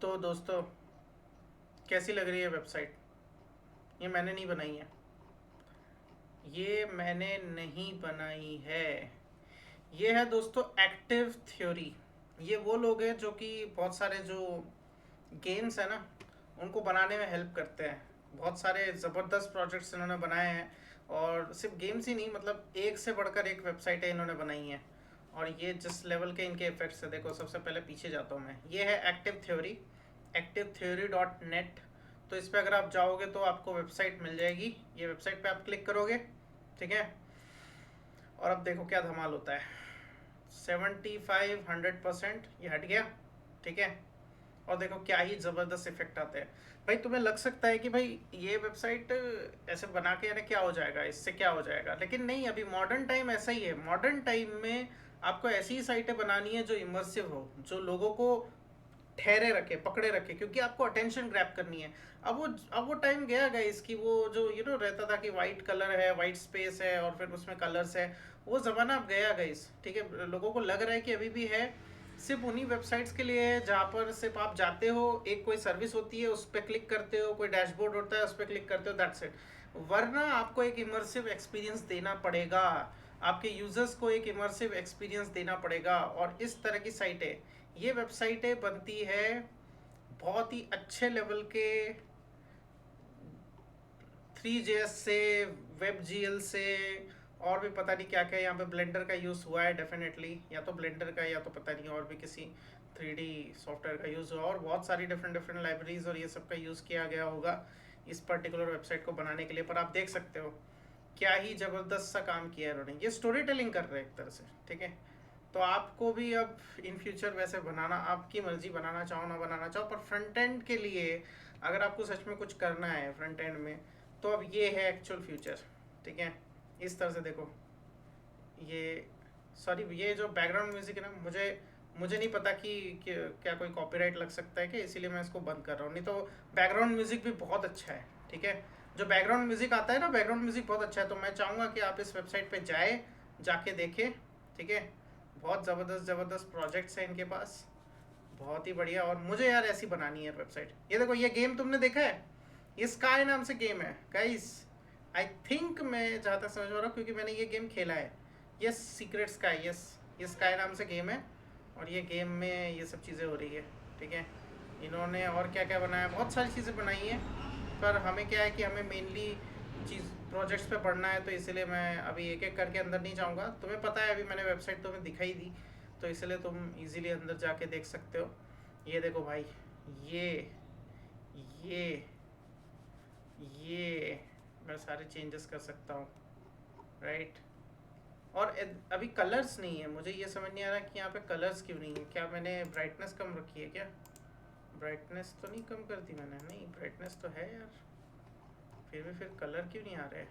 तो दोस्तों, कैसी लग रही है वेबसाइट? ये मैंने नहीं बनाई है। ये मैंने नहीं बनाई है। ये है दोस्तों एक्टिव थ्योरी। ये वो लोग हैं जो कि बहुत सारे जो गेम्स है ना, उनको बनाने में हेल्प करते हैं। बहुत सारे ज़बरदस्त प्रोजेक्ट्स इन्होंने बनाए हैं। और सिर्फ गेम्स ही नहीं, मतलब एक से बढ़कर एक वेबसाइटें इन्होंने बनाई हैं। और ये जिस लेवल के इनके इफेक्ट्स है, देखो सबसे पहले पीछे जाता हूँ मैं। ये है एक्टिव थ्योरी, activetheory.net। तो इस पर अगर आप जाओगे तो आपको वेबसाइट मिल जाएगी। ये वेबसाइट पे आप क्लिक करोगे, ठीक है। और अब देखो क्या धमाल होता है। 75-100% ये हट गया, ठीक है। और देखो क्या ही ज़बरदस्त इफेक्ट आते हैं। भाई तुम्हें लग सकता है कि भाई ये वेबसाइट ऐसे बना के यानी क्या हो जाएगा, इससे क्या हो जाएगा, लेकिन नहीं। अभी मॉडर्न टाइम ऐसा ही है। मॉडर्न टाइम में आपको ऐसी ही साइटें बनानी है जो इमर्सिव हो, जो लोगों को ठहरे रखे, पकड़े रखे, क्योंकि आपको अटेंशन ग्रैब करनी है। अब वो टाइम गया गाइस कि वो जो रहता था कि वाइट कलर है, वाइट स्पेस है और फिर उसमें कलर्स है। वो ज़माना अब गया गाइस, ठीक है। लोगों को लग रहा है कि अभी भी है, सिर्फ उन्हीं वेबसाइट्स के लिए है जहाँ पर सिर्फ आप जाते हो, एक कोई सर्विस होती है, उस पर क्लिक करते हो, कोई डैशबोर्ड होता है, उस पर क्लिक करते हो, दैट्स इट। वरना आपको एक इमर्सिव एक्सपीरियंस देना पड़ेगा। आपके यूजर्स को एक इमर्सिव एक्सपीरियंस देना पड़ेगा। और इस तरह की साइटें, ये वेबसाइटें बनती है बहुत ही अच्छे लेवल के 3JS से, WebGL से, और भी पता नहीं क्या क्या। यहाँ पे ब्लेंडर का यूज़ हुआ है डेफिनेटली, या तो ब्लेंडर का या तो पता नहीं और भी किसी 3D सॉफ्टवेयर का यूज़ हुआ, और बहुत सारी डिफरेंट डिफरेंट लाइब्रेरीज और ये सब का यूज़ किया गया होगा इस पर्टिकुलर वेबसाइट को बनाने के लिए। पर आप देख सकते हो क्या ही ज़बरदस्त सा काम किया है इन्होंने। ये स्टोरी टेलिंग कर रहे हैं एक तरह से, ठीक है। तो आपको भी अब इन फ्यूचर वैसे बनाना, आपकी मर्जी, बनाना चाहो ना बनाना चाहो। पर फ्रंट एंड के लिए अगर आपको सच में कुछ करना है फ्रंट एंड में, तो अब ये है एक्चुअल फ्यूचर, ठीक है। इस तरह से देखो ये, सॉरी, ये जो बैकग्राउंड म्यूजिक है ना, मुझे मुझे नहीं पता कि क्या कोई कॉपीराइट लग सकता है कि, इसीलिए मैं इसको बंद कर रहा हूँ। नहीं तो बैकग्राउंड म्यूजिक भी बहुत अच्छा है, ठीक है। जो बैकग्राउंड म्यूजिक आता है ना, बैकग्राउंड म्यूजिक बहुत अच्छा है। तो मैं चाहूँगा कि आप इस वेबसाइट पे जाए, जाके देखें, ठीक है। बहुत ज़बरदस्त ज़बरदस्त प्रोजेक्ट्स हैं इनके पास, बहुत ही बढ़िया। और मुझे यार ऐसी बनानी है वेबसाइट। ये देखो, ये गेम तुमने देखा है, ये स्काई नाम से गेम है गाइस। आई थिंक, मैं जहाँ तक समझ पा रहा हूँ, क्योंकि मैंने ये गेम खेला है। Yes, secret sky, yes. ये स्काई नाम से गेम है, और ये गेम में ये सब चीज़ें हो रही है, ठीक है। इन्होंने और क्या क्या बनाया, बहुत सारी चीज़ें बनाई हैं। पर हमें क्या है कि हमें मेनली चीज़ प्रोजेक्ट्स पे पढ़ना है, तो इसलिए मैं अभी एक एक करके अंदर नहीं जाऊँगा। तुम्हें पता है, अभी मैंने वेबसाइट तुम्हें दिखाई दी, तो इसलिए तुम इजीली अंदर जाके देख सकते हो। ये देखो भाई, ये ये ये मैं सारे चेंजेस कर सकता हूँ, राइट। और अभी कलर्स नहीं है। मुझे ये समझ नहीं आ रहा कि यहाँ पे कलर्स क्यों नहीं है। क्या मैंने ब्राइटनेस कम रखी है क्या? ब्राइटनेस तो नहीं कम कर दी मैंने, नहीं, ब्राइटनेस तो है यार। फिर कलर क्यों नहीं आ रहे हैं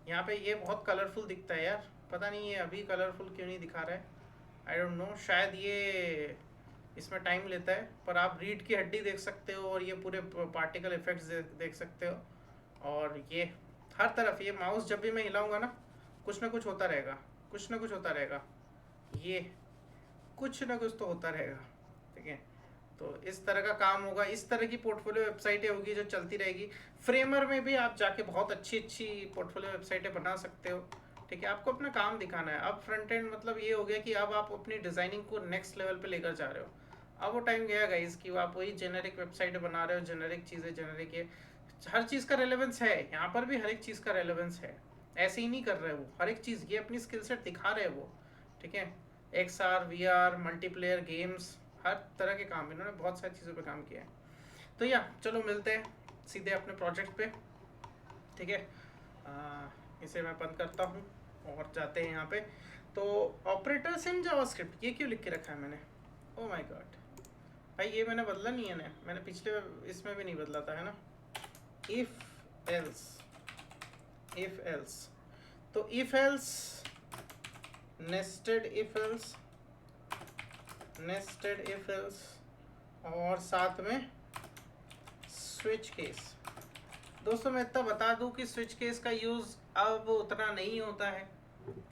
यहाँ पे? ये बहुत कलरफुल दिखता है यार, पता नहीं ये अभी कलरफुल क्यों नहीं दिखा रहा है। आई डोंट नो, शायद ये इसमें टाइम लेता है। पर आप रीड की हड्डी देख सकते हो, और ये पूरे पार्टिकल इफेक्ट्स देख सकते हो। और ये हर तरफ, ये माउस जब भी मैं हिलाऊंगा ना, कुछ ना कुछ होता रहेगा, कुछ ना कुछ होता रहेगा। ये कुछ ना कुछ तो होता रहेगा, ठीक है। तो इस तरह का काम होगा, इस तरह की पोर्टफोलियो वेबसाइटें होगी जो चलती रहेगी। फ्रेमर में भी आप जाके बहुत अच्छी अच्छी पोर्टफोलियो वेबसाइटें बना सकते हो, ठीक है। आपको अपना काम दिखाना है। अब फ्रंट एंड मतलब ये हो गया कि अब आप अपनी डिज़ाइनिंग को नेक्स्ट लेवल पे लेकर जा रहे हो। अब वो टाइम गया गाइस कि आप वही जेनेरिक वेबसाइट बना रहे हो, जेनेरिक चीज़ें, जेनेरिक ये। हर चीज़ का रेलेवेंस है यहाँ पर भी, हर एक चीज़ का रेलेवेंस है। ऐसे ही नहीं कर रहे वो, हर एक चीज़ ये अपनी स्किल सेट दिखा रहे हैं वो, ठीक है। XR, VR, मल्टीप्लेयर गेम्स, हर तरह के काम इन्होंने बहुत सारी चीज़ों पे काम किया है। तो या चलो मिलते हैं सीधे अपने प्रोजेक्ट पे, ठीक है। इसे मैं बंद करता हूँ और जाते हैं यहाँ पे। तो ऑपरेटर्स इन जावास्क्रिप्ट, ये क्यों लिख के रखा है मैंने? ओ माय गॉड भाई, ये मैंने बदला नहीं है ना, मैंने पिछले इसमें भी नहीं बदला था, है ना। इफ एल्स, इफ एल्स, तो if else, nested if else, nested if else, और साथ में स्विच केस। दोस्तों मैं इतना बता दूं कि स्विच केस का यूज़ अब उतना नहीं होता है,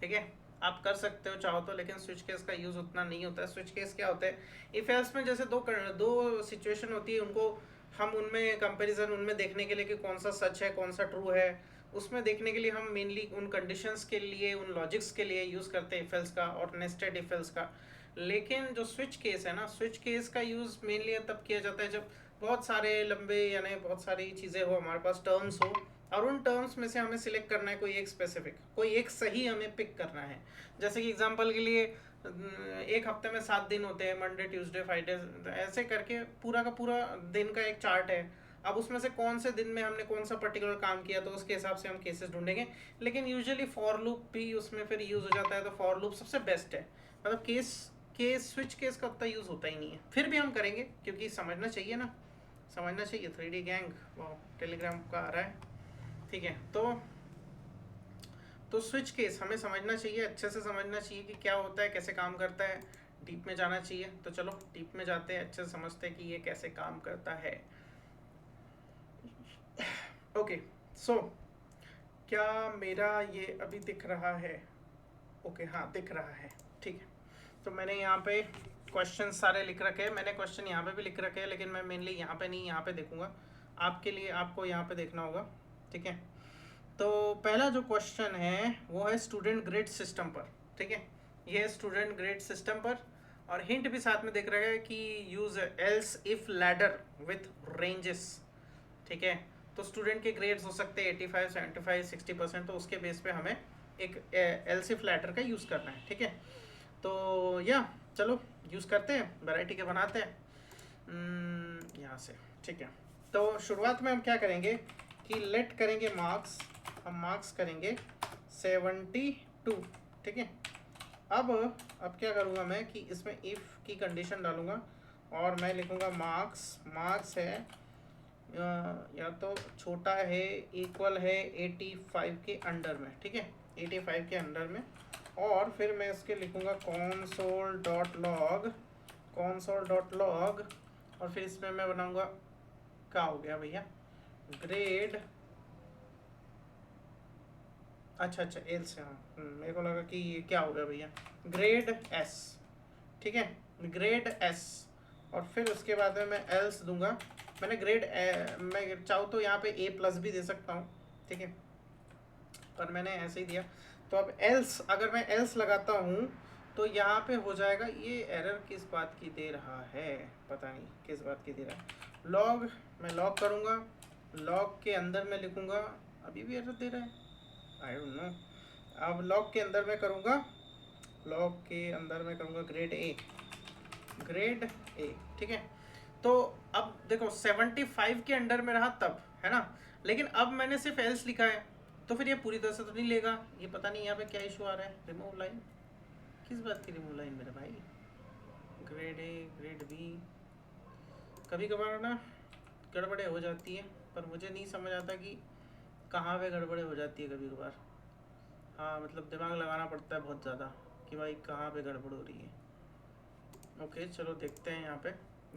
ठीक है। आप कर सकते हो चाहो तो, लेकिन स्विच केस का यूज़ उतना नहीं होता है। स्विच केस क्या होता है, इफ एल्स में जैसे दो सिचुएशन होती है, उनको हम उनमें कंपैरिजन उनमें देखने के लिए कि कौन सा सच है कौन सा ट्रू है, उसमें देखने के लिए हम मेनली उन कंडीशंस के लिए, उन लॉजिक्स के लिए यूज़ करते हैं इफ एल्स का और नेस्टेड इफ एल्स का। लेकिन जो स्विच केस है ना, स्विच केस का यूज़ मेनली तब किया जाता है जब बहुत सारे लंबे यानी बहुत सारी चीज़ें हो, हमारे पास टर्म्स हो, और उन टर्म्स में से हमें सिलेक्ट करना है कोई एक स्पेसिफिक, कोई एक सही हमें पिक करना है। जैसे कि एग्जांपल के लिए एक हफ्ते में 7 दिन होते हैं, मंडे ट्यूसडे फ्राइडे, ऐसे करके पूरा का पूरा दिन का एक चार्ट है। अब उसमें से कौन से दिन में हमने कौन सा पर्टिकुलर काम किया, तो उसके हिसाब से हम केसेस ढूंढेंगे। लेकिन यूजुअली फॉर लूप भी उसमें फिर यूज़ हो जाता है, तो फॉर लूप सबसे बेस्ट है। मतलब केस स्विच केस का उतना यूज़ होता ही नहीं है, फिर भी हम करेंगे क्योंकि समझना चाहिए ना, समझना चाहिए। 3D गैंग वो टेलीग्राम का आ रहा है, ठीक है। तो स्विच केस हमें समझना चाहिए, अच्छे से समझना चाहिए कि क्या होता है, कैसे काम करता है, डीप में जाना चाहिए। तो चलो डीप में जाते हैं, अच्छे से समझते हैं कि ये कैसे काम करता है। ओके सो क्या मेरा ये अभी दिख रहा है? ओके हाँ दिख रहा है, ठीक है। तो मैंने यहाँ पे क्वेश्चन सारे लिख रखे हैं, मैंने क्वेश्चन यहाँ पे भी लिख रखे हैं, लेकिन मैं मेनली यहाँ पे नहीं, यहाँ पे देखूंगा आपके लिए, आपको यहाँ पे देखना होगा, ठीक है। तो पहला जो क्वेश्चन है वो है स्टूडेंट ग्रेड सिस्टम पर, ठीक है। ये है स्टूडेंट ग्रेड सिस्टम पर, और हिंट भी साथ में दिख रहा है कि use else if ladder with ranges, ठीक है। तो स्टूडेंट के ग्रेड्स हो सकते हैं 85, 75, 60%, तो उसके बेस पे हमें एक एल्स इफ लैडर का यूज़ करना है, ठीक है। तो या चलो यूज़ करते हैं, वैरायटी के बनाते हैं यहाँ से, ठीक है। तो शुरुआत में हम क्या करेंगे कि लेट करेंगे मार्क्स, हम मार्क्स करेंगे 72, ठीक है। अब क्या करूँगा मैं कि इसमें इफ़ की कंडीशन डालूँगा और मैं लिखूँगा मार्क्स है या तो छोटा है इक्वल है 85 के अंडर में, ठीक है, 85 के अंडर में। और फिर मैं इसके लिखूँगा console.log, और फिर इसमें मैं बनाऊँगा, क्या हो गया भैया, ग्रेड, अच्छा एल से, हाँ मेरे को लगा कि ये क्या हो गया भैया, ग्रेड एस, ठीक है, ग्रेड एस। और फिर उसके बाद में मैं एल्स दूंगा, मैंने मैं चाहूँ तो यहाँ पे ए प्लस भी दे सकता हूँ, ठीक है, पर मैंने ऐसे ही दिया। तो अब एल्स, अगर मैं एल्स लगाता हूँ तो यहाँ पे हो जाएगा, ये एरर किस बात की दे रहा है, पता नहीं किस बात की दे रहा है। लॉग, मैं लॉग करूँगा, लॉग के अंदर मैं लिखूँगा, अभी भी एरर दे रहा है, आई डोंट नो। अब लॉग के अंदर मैं करूँगा, लॉग के अंदर मैं करूँगा ग्रेड ए, ठीक है। तो अब देखो 75 के अंडर में रहा तब, है ना, लेकिन अब मैंने सिर्फ एल्स लिखा है, तो फिर ये पूरी तरह से तो नहीं लेगा, ये पता नहीं यहाँ पे क्या इशू आ रहा है। रिमूव लाइन, किस बात की रिमूव लाइन मेरे भाई, ग्रेड ए ग्रेड बी, कभी कभार ना गड़बड़े हो जाती है, पर मुझे नहीं समझ आता कि कहाँ पे गड़बड़े हो जाती है कभी कभार। हाँ मतलब दिमाग लगाना पड़ता है बहुत ज़्यादा कि भाई कहाँ पे गड़बड़ हो रही है। ओके चलो देखते हैं, यहाँ पे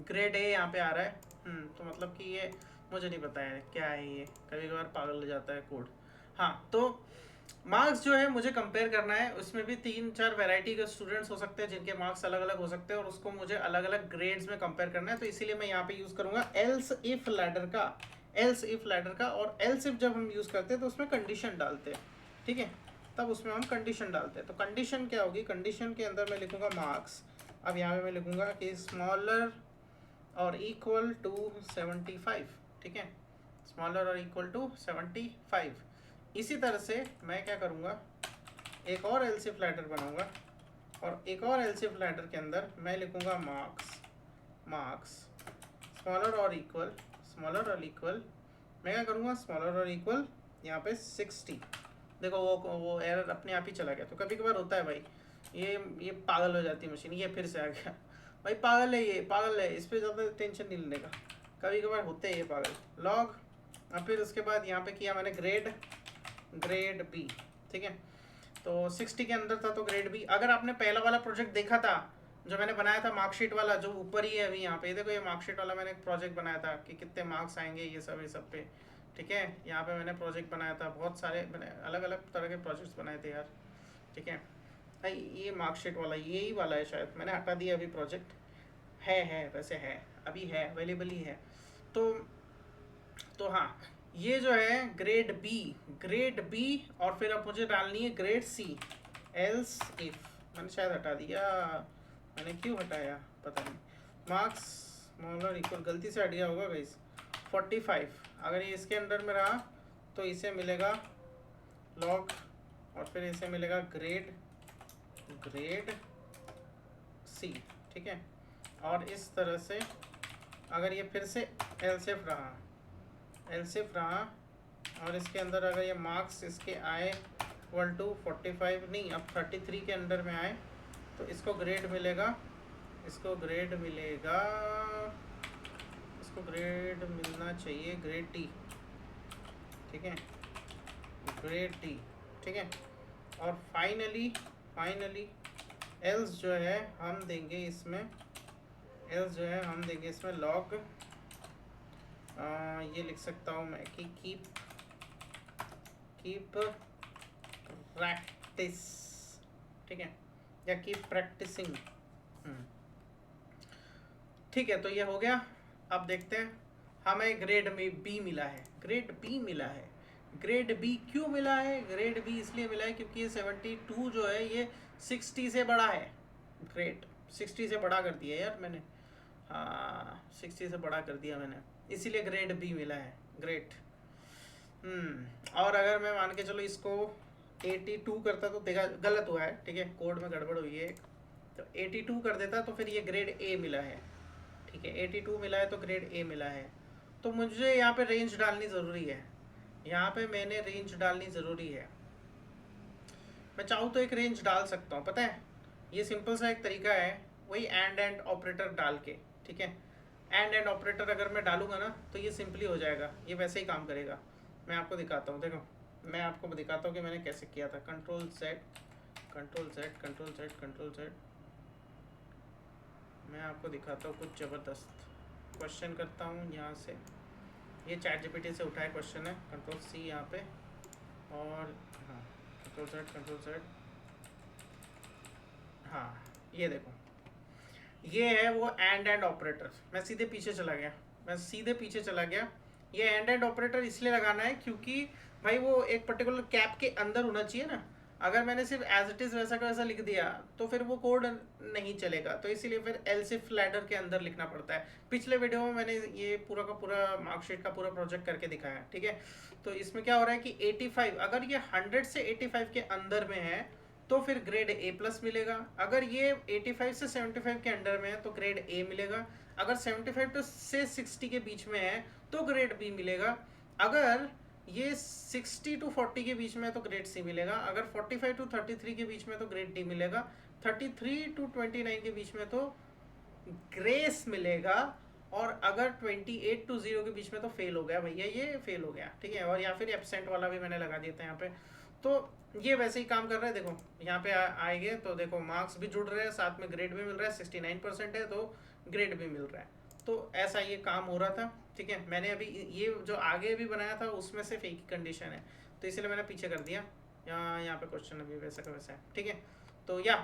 ग्रेड ए यहाँ पे आ रहा है, तो मतलब कि ये मुझे नहीं पता है क्या है, ये कभी कभार पागल हो जाता है कोड। हाँ तो मार्क्स जो है मुझे कंपेयर करना है, उसमें भी 3-4 वैरायटी के स्टूडेंट्स हो सकते हैं जिनके मार्क्स अलग अलग हो सकते हैं, और उसको मुझे अलग अलग ग्रेड्स में कंपेयर करना है। तो इसीलिए मैं यहाँ पे यूज़ करूँगा एल्स इफ लैडर का, और एल्स इफ जब हम यूज़ करते हैं तो उसमें कंडीशन डालते हैं, ठीक है, तब उसमें हम कंडीशन डालते हैं। तो कंडीशन क्या होगी, कंडीशन के अंदर मैं लिखूँगा मार्क्स, अब यहाँ पे मैं लिखूँगा कि स्मॉलर और इक्वल टू 75, ठीक है, स्मॉलर और इक्वल टू 75। इसी तरह से मैं क्या करूँगा, एक और एलसीफ लैडर बनाऊँगा, और एक और एलसीफ लैडर के अंदर मैं लिखूँगा मार्क्स स्मॉलर और इक्वल, मैं क्या करूँगा, स्मॉलर और इक्वल यहाँ पे 60। देखो वो एरर अपने आप ही चला गया। तो कभी कभार होता है भाई, ये पागल हो जाती है मशीन, ये फिर से आ गया भाई, पागल है, ये पागल है, इस पर ज़्यादा टेंशन नहीं लेने का, कभी कभार होते हैं ये पागल। लॉग, और फिर उसके बाद यहाँ पे किया मैंने ग्रेड बी, ठीक है। तो 60 के अंदर था तो ग्रेड बी। अगर आपने पहला वाला प्रोजेक्ट देखा था जो मैंने बनाया था मार्कशीट वाला, जो ऊपर ही है अभी यहाँ पे, देखो ये मार्कशीट वाला मैंने एक प्रोजेक्ट बनाया था कि कितने मार्क्स आएंगे ये सब पे, ठीक है। यहाँ पे मैंने प्रोजेक्ट बनाया था, बहुत सारे मैंने अलग अलग तरह के प्रोजेक्ट्स बनाए थे यार, ठीक है। ये मार्कशीट वाला यही वाला है शायद, मैंने हटा दिया अभी प्रोजेक्ट। है वैसे है, अभी है, अवेलेबल ही है। तो हाँ, ये जो है ग्रेड बी और फिर अब मुझे डालनी है ग्रेड सी। एल्स इफ, मैंने शायद हटा दिया, मैंने क्यों हटाया पता नहीं। मार्क्स स्मॉलर इक्वल, गलती से हट गया होगा गाइस। 45 अगर ये इसके अंडर में रहा तो इसे मिलेगा लॉग, और फिर इसे मिलेगा ग्रेड सी, ठीक है। और इस तरह से अगर ये फिर से एलसिफ रहा और इसके अंदर अगर ये मार्क्स इसके आए इक्वल टू 45 नहीं, अब 33 के अंडर में आए तो इसको ग्रेड मिलेगा, इसको ग्रेड मिलना चाहिए ग्रेड टी, ठीक है, ग्रेड टी, ठीक है। और फाइनली एल्स जो है हम देंगे इसमें लॉग, ये लिख सकता हूँ मैं कि कीप प्रैक्टिस, ठीक है, या कीप प्रैक्टिसिंग। ठीक है, तो ये हो गया। अब देखते हैं, हमें ग्रेड में बी मिला है। ग्रेड बी क्यों मिला है? ग्रेड बी इसलिए मिला है क्योंकि ये 72 जो है ये 60 से बड़ा है। ग्रेट, 60 से बड़ा कर दिया यार मैंने, हाँ 60 से बड़ा कर दिया मैंने, इसीलिए ग्रेड बी मिला है। ग्रेट। और अगर मैं मान के चलो इसको 82 करता तो देखा गलत हुआ है, ठीक है, कोड में गड़बड़ हुई है, तो 82 कर देता तो फिर ये ग्रेड ए मिला है, ठीक है, 82 मिला है तो ग्रेड ए मिला है। तो मुझे यहाँ पे रेंज डालनी ज़रूरी है, मैं चाहूँ तो एक रेंज डाल सकता हूँ, पता है, ये सिंपल सा एक तरीका है, वही एंड ऑपरेटर डाल के, ठीक है। एंड ऑपरेटर अगर मैं डालूंगा ना तो ये सिंपली हो जाएगा, ये वैसे ही काम करेगा। मैं आपको दिखाता हूँ, देखो मैं आपको दिखाता हूँ कि मैंने कैसे किया था। कंट्रोल जेड, मैं आपको दिखाता हूँ कुछ ज़बरदस्त क्वेश्चन करता हूँ यहाँ से। ये ChatGPT से उठाए क्वेश्चन है। कंट्रोल सी यहाँ पे, और हाँ कंट्रोल जेड, हाँ ये देखो, ये है वो एंड ऑपरेटर। मैं सीधे पीछे चला गया। ये एंड ऑपरेटर इसलिए लगाना है क्योंकि भाई वो एक पर्टिकुलर कैप के अंदर होना चाहिए ना। अगर मैंने सिर्फ एज इट इज़ वैसा का वैसा लिख दिया तो फिर वो कोड नहीं चलेगा, तो इसीलिए फिर एलसिफ लैडर के अंदर लिखना पड़ता है। पिछले वीडियो में मैंने ये पूरा का पूरा मार्कशीट का पूरा प्रोजेक्ट करके दिखाया, ठीक है। तो इसमें क्या हो रहा है कि 85, अगर ये 100 से 85 के अंदर में है तो फिर ग्रेड ए प्लस मिलेगा। अगर ये 85 से 75 के अंडर में है तो ग्रेड ए मिलेगा। अगर 75 से 60 के बीच में है तो ग्रेड बी मिलेगा। अगर ये 60 to 40 के बीच में है तो ग्रेड सी मिलेगा। अगर 45 to 33 के बीच में तो ग्रेड डी मिलेगा। 33 to 29 के बीच में तो ग्रेस मिलेगा। और अगर 28 to 0 के बीच में तो फेल हो गया भैया, ये फेल हो गया, ठीक है। और या फिर एब्सेंट वाला भी मैंने लगा दिया था यहाँ पे। तो ये वैसे ही काम कर रहा है, देखो यहाँ पे आएंगे तो देखो मार्क्स भी जुड़ रहे हैं, साथ में ग्रेड भी मिल रहा है। 69% है तो ग्रेड भी मिल रहा है। तो ऐसा ये काम हो रहा था, ठीक है। मैंने अभी ये जो आगे भी बनाया था उसमें सिर्फ एक ही कंडीशन है, तो इसलिए मैंने पीछे कर दिया। यहाँ पे क्वेश्चन अभी वैसा का वैसा है, ठीक है। तो या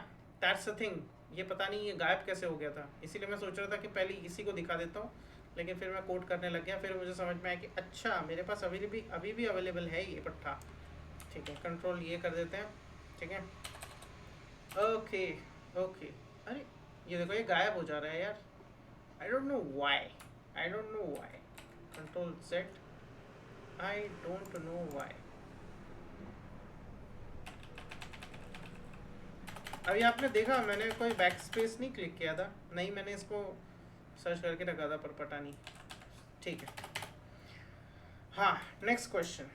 दैट्स द थिंग। ये पता नहीं ये गायब कैसे हो गया था, इसीलिए मैं सोच रहा था कि पहले इसी को दिखा देता हूँ, लेकिन फिर मैं कोड करने लग गया। फिर मुझे समझ में आया कि अच्छा मेरे पास अभी भी अवेलेबल है ये पट्टा, ठीक है। कंट्रोल ये कर देते हैं, ठीक है। ओके अरे ये देखो ये गायब हो जा रहा है यार, I don't know why. Control Z, I don't know why. अभी आपने देखा मैंने कोई बैक स्पेस नहीं क्लिक किया था, नहीं मैंने इसको सर्च करके रखा था पर पता नहीं, ठीक है। हाँ नेक्स्ट क्वेश्चन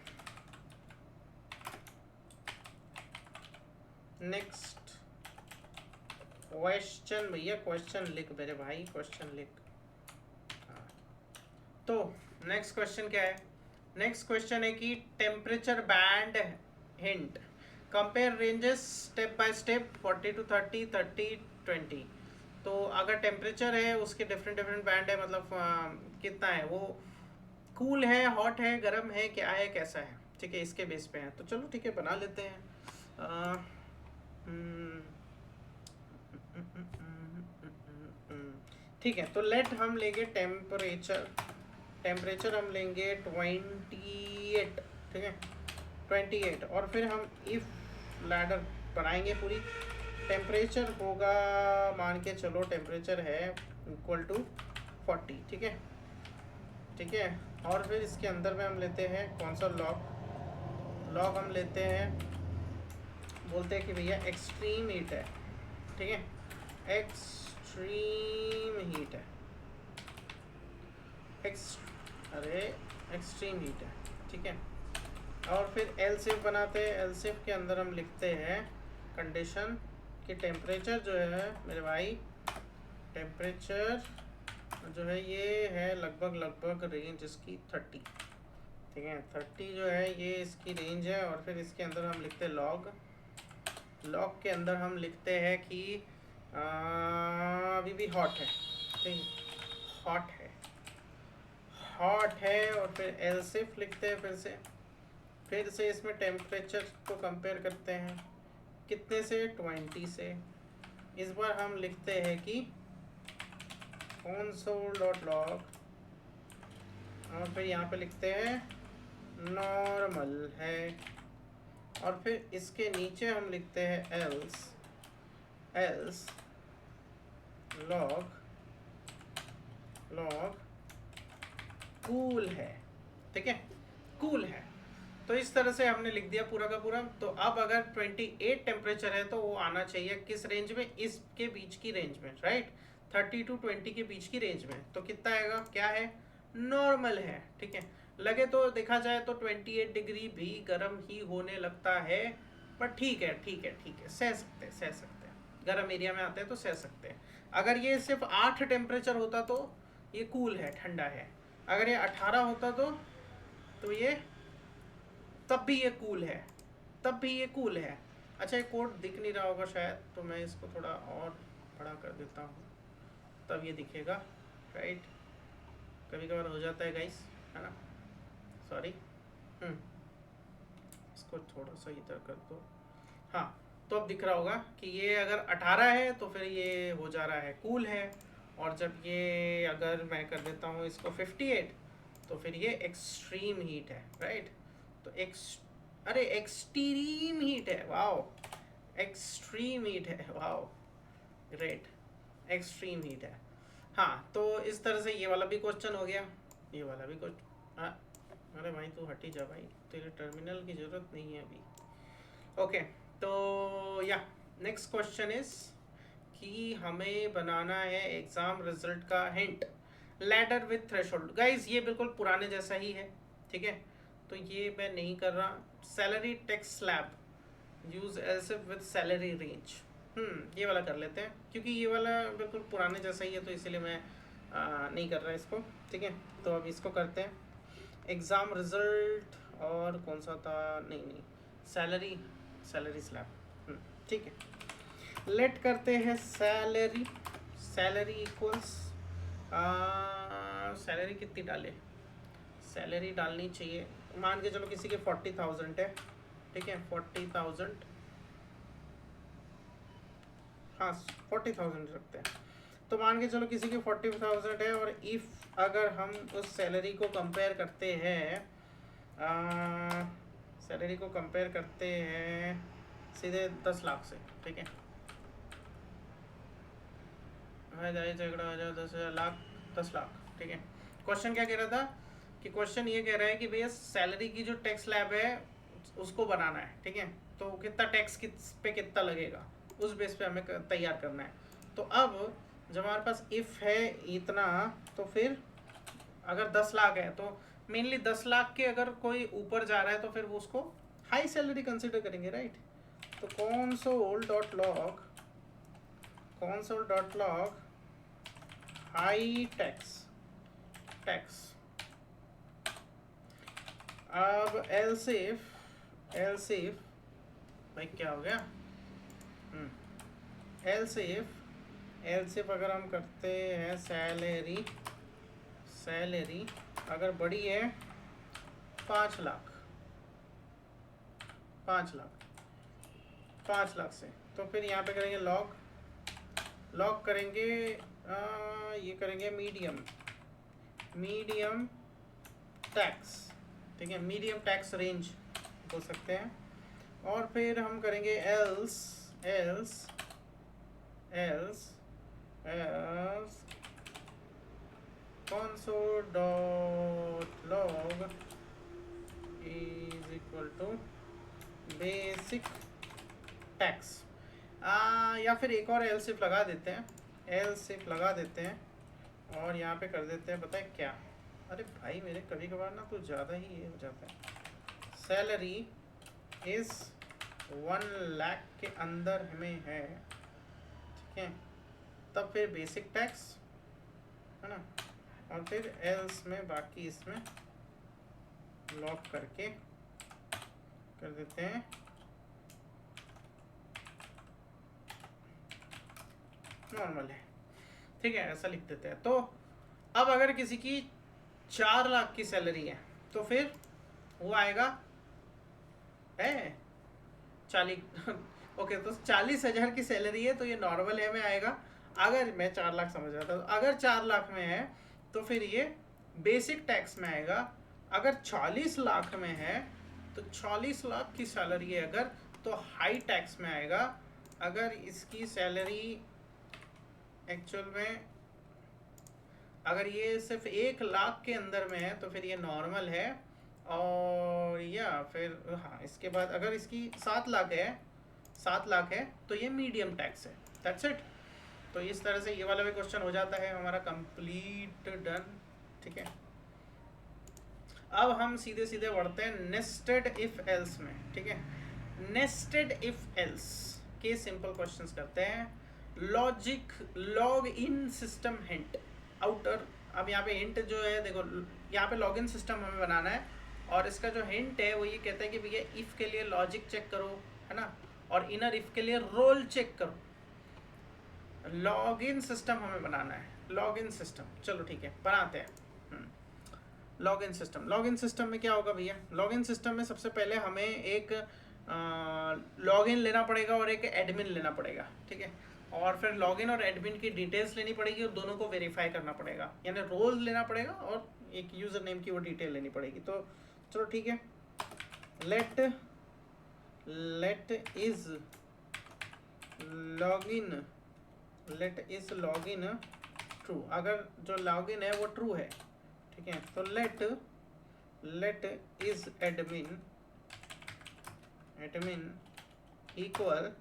भैया, क्वेश्चन लिख मेरे भाई, क्वेश्चन लिख। हाँ तो नेक्स्ट क्वेश्चन क्या है? नेक्स्ट क्वेश्चन है कि temperature band hint, compare ranges step by step 40 to 30, 30, 20। तो अगर टेम्परेचर है उसके डिफरेंट बैंड है, मतलब कितना है वो, कूल है, हॉट है, गर्म है, क्या है, कैसा है, ठीक है, इसके बेस पे है। तो चलो ठीक है बना लेते हैं। ठीक है, तो लेट हम लेंगे टेम्परेचर, टेम्परेचर हम लेंगे 28, ठीक है 28, और फिर हम इफ लैडर बनाएंगे पूरी। टेम्परेचर होगा, मान के चलो टेम्परेचर है इक्वल टू 40, ठीक है ठीक है। और फिर इसके अंदर में हम लेते हैं कौन सा लॉग, लॉग हम लेते हैं, बोलते हैं कि भैया एक्सट्रीम हीट है, ठीक है एक्सट्रीम हीट है, अरे एक्सट्रीम हीट है, ठीक है। और फिर एलसीएफ बनाते हैं, एलसीएफ के अंदर हम लिखते हैं कंडीशन कि टेम्परेचर जो है मेरे भाई, टेम्परेचर जो है ये है लगभग रेंज इसकी 30, ठीक है 30 जो है ये इसकी रेंज है। और फिर इसके अंदर हम लिखते हैं लॉग, लॉग के अंदर हम लिखते हैं कि अभी भी हॉट है, ठीक हॉट है, हॉट है। और फिर एलसिफ लिखते हैं, फिर से इसमें टेम्परेचर को कंपेयर करते हैं कितने से, 20 से। इस बार हम लिखते हैं कि console.log, और फिर यहाँ पे लिखते हैं नॉर्मल है, और फिर इसके नीचे हम लिखते हैं एल्स लॉग कूल है, ठीक है कूल है। तो इस तरह से हमने लिख दिया पूरा का पूरा। तो अब अगर 28 टेम्परेचर है तो वो आना चाहिए किस रेंज में, इसके बीच की रेंज में, राइट 30 to 20 के बीच की रेंज में। तो कितना आएगा, क्या है नॉर्मल है, ठीक है। लगे तो देखा जाए तो 28 डिग्री भी गर्म ही होने लगता है, पर ठीक है सह सकते हैं, गर्म एरिया में आते हैं तो सह सकते हैं। अगर ये सिर्फ 8 टेम्परेचर होता तो ये कूल है, ठंडा है। अगर ये 18 होता तो ये तब भी ये कूल है, अच्छा ये कोड दिख नहीं रहा होगा शायद, तो मैं इसको थोड़ा और बड़ा कर देता हूँ तब ये दिखेगा, राइट कभी कभार हो जाता है गाइस, है ना, सॉरी। इसको थोड़ा सा इधर कर दो, हाँ तो अब दिख रहा होगा कि ये अगर 18 है तो फिर ये हो जा रहा है कूल है, और जब ये अगर मैं कर देता हूँ इसको 58 तो फिर ये एक्सट्रीम हीट है, राइट। तो एक्सट्रीम हीट है, वाओ एक्सट्रीम हीट है, वाओ ग्रेट एक्सट्रीम हीट है। हाँ तो इस तरह से ये वाला भी क्वेश्चन हो गया, ये वाला भी क्वेश्चन। हाँ अरे भाई तू हट ही जा भाई, तेरे टर्मिनल की ज़रूरत नहीं है अभी। ओके तो या नेक्स्ट क्वेश्चन इज कि हमें बनाना है एग्ज़ाम रिजल्ट का hint, ladder with threshold. Guys ये बिल्कुल पुराने जैसा ही है, ठीक है तो ये मैं नहीं कर रहा। Salary text slab use else if with salary range, ये वाला कर लेते हैं क्योंकि ये वाला बिल्कुल पुराने जैसा ही है, तो इसीलिए मैं नहीं कर रहा इसको, ठीक है। तो अब इसको करते हैं एग्ज़ाम रिजल्ट, और कौन सा था, नहीं सैलरी स्लैब, ठीक है। लेट करते हैं सैलरी इक्वल्स, सैलरी कितनी डाले, सैलरी डालनी चाहिए, मान के चलो किसी के 40,000 है, ठीक है 40,000, हाँ 40,000 रखते हैं। तो मान के चलो किसी की 40,000 है, और इफ़ अगर हम उस सैलरी को कंपेयर करते हैं, सैलरी को कंपेयर करते हैं सीधे 10 लाख से, ठीक है झगड़ा हो जाए 10 लाख, ठीक है। क्वेश्चन क्या कह रहा था कि क्वेश्चन ये कह रहा है कि भैया सैलरी की जो टैक्स स्लैब है उसको बनाना है, ठीक है तो कितना टैक्स पे कितना लगेगा उस बेस पे हमें तैयार करना है। तो अब जब हमारे पास इफ़ है इतना, तो फिर अगर 10 लाख है तो मेनली 10 लाख के अगर कोई ऊपर जा रहा है तो फिर वो उसको हाई सैलरी कंसिडर करेंगे, राइट। तो console.log हाई टैक्स। अब एलसिफ भाई क्या हो गया, एलसिफ अगर हम करते हैं सैलरी अगर बड़ी है 5 लाख से, तो फिर यहाँ पे करेंगे लॉग करेंगे ये करेंगे मीडियम टैक्स, ठीक है, मीडियम टैक्स रेंज बोल सकते हैं। और फिर हम करेंगे else console dot log is equal to basic tax, या फिर एक और एल्स इफ लगा देते हैं, और यहाँ पे कर देते हैं पता है क्या, अरे भाई मेरे कभी कभार ना कुछ ज़्यादा ही ये हो जाता है, सैलरी इस 1 लाख के अंदर हमें है, ठीक है, तब फिर बेसिक टैक्स है ना, और फिर एल्स में बाकी इसमें लॉक करके कर देते हैं नॉर्मल है, ठीक है, ऐसा लिख देते हैं। तो अब अगर किसी की 4 लाख की सैलरी है तो फिर वो आएगा 40 ओके, तो 40,000 की सैलरी है तो ये नॉर्मल है में आएगा। अगर मैं 4 लाख समझ रहा था, तो अगर 4 लाख में है तो फिर ये बेसिक टैक्स में आएगा। अगर 40 लाख में है तो 40 लाख की सैलरी है अगर, तो हाई टैक्स में आएगा। अगर इसकी सैलरी एक्चुअल में अगर ये सिर्फ 1 लाख के अंदर में है तो फिर ये नॉर्मल है, और या फिर हाँ, इसके बाद अगर इसकी 7 लाख है तो ये मीडियम टैक्स है। That's it. तो इस तरह से ये वाला भी क्वेश्चन हो जाता है हमारा कंप्लीट डन, ठीक है। अब हम सीधे सीधे बढ़ते हैं नेस्टेड इफ एल्स में, ठीक है। नेस्टेड इफ एल्स के सिंपल क्वेश्चंस करते हैं। Logic log in system hint outer. अब यहाँ पे हिंट जो है देखो, यहाँ पे लॉग इन सिस्टम हमें बनाना है, और इसका जो हिंट है वो ये कहता है कि भैया इफ के लिए लॉजिक चेक करो, है ना, और इनर इफ के लिए रोल चेक करो। लॉग इन सिस्टम हमें बनाना है, लॉग इन सिस्टम। चलो ठीक है, बनाते हैं log in system. Log in system में क्या होगा भैया, लॉग इन सिस्टम में सबसे पहले हमें एक लॉग इन लेना पड़ेगा और एक एडमिन लेना पड़ेगा, ठीक है। और फिर लॉगिन और एडमिन की डिटेल्स लेनी पड़ेगी और दोनों को वेरीफाई करना पड़ेगा, यानी रोल लेना पड़ेगा और एक यूज़र नेम की वो डिटेल लेनी पड़ेगी। तो चलो ठीक है, लेट इज लॉगिन ट्रू। अगर जो लॉगिन है वो ट्रू है, ठीक है, तो let is admin equal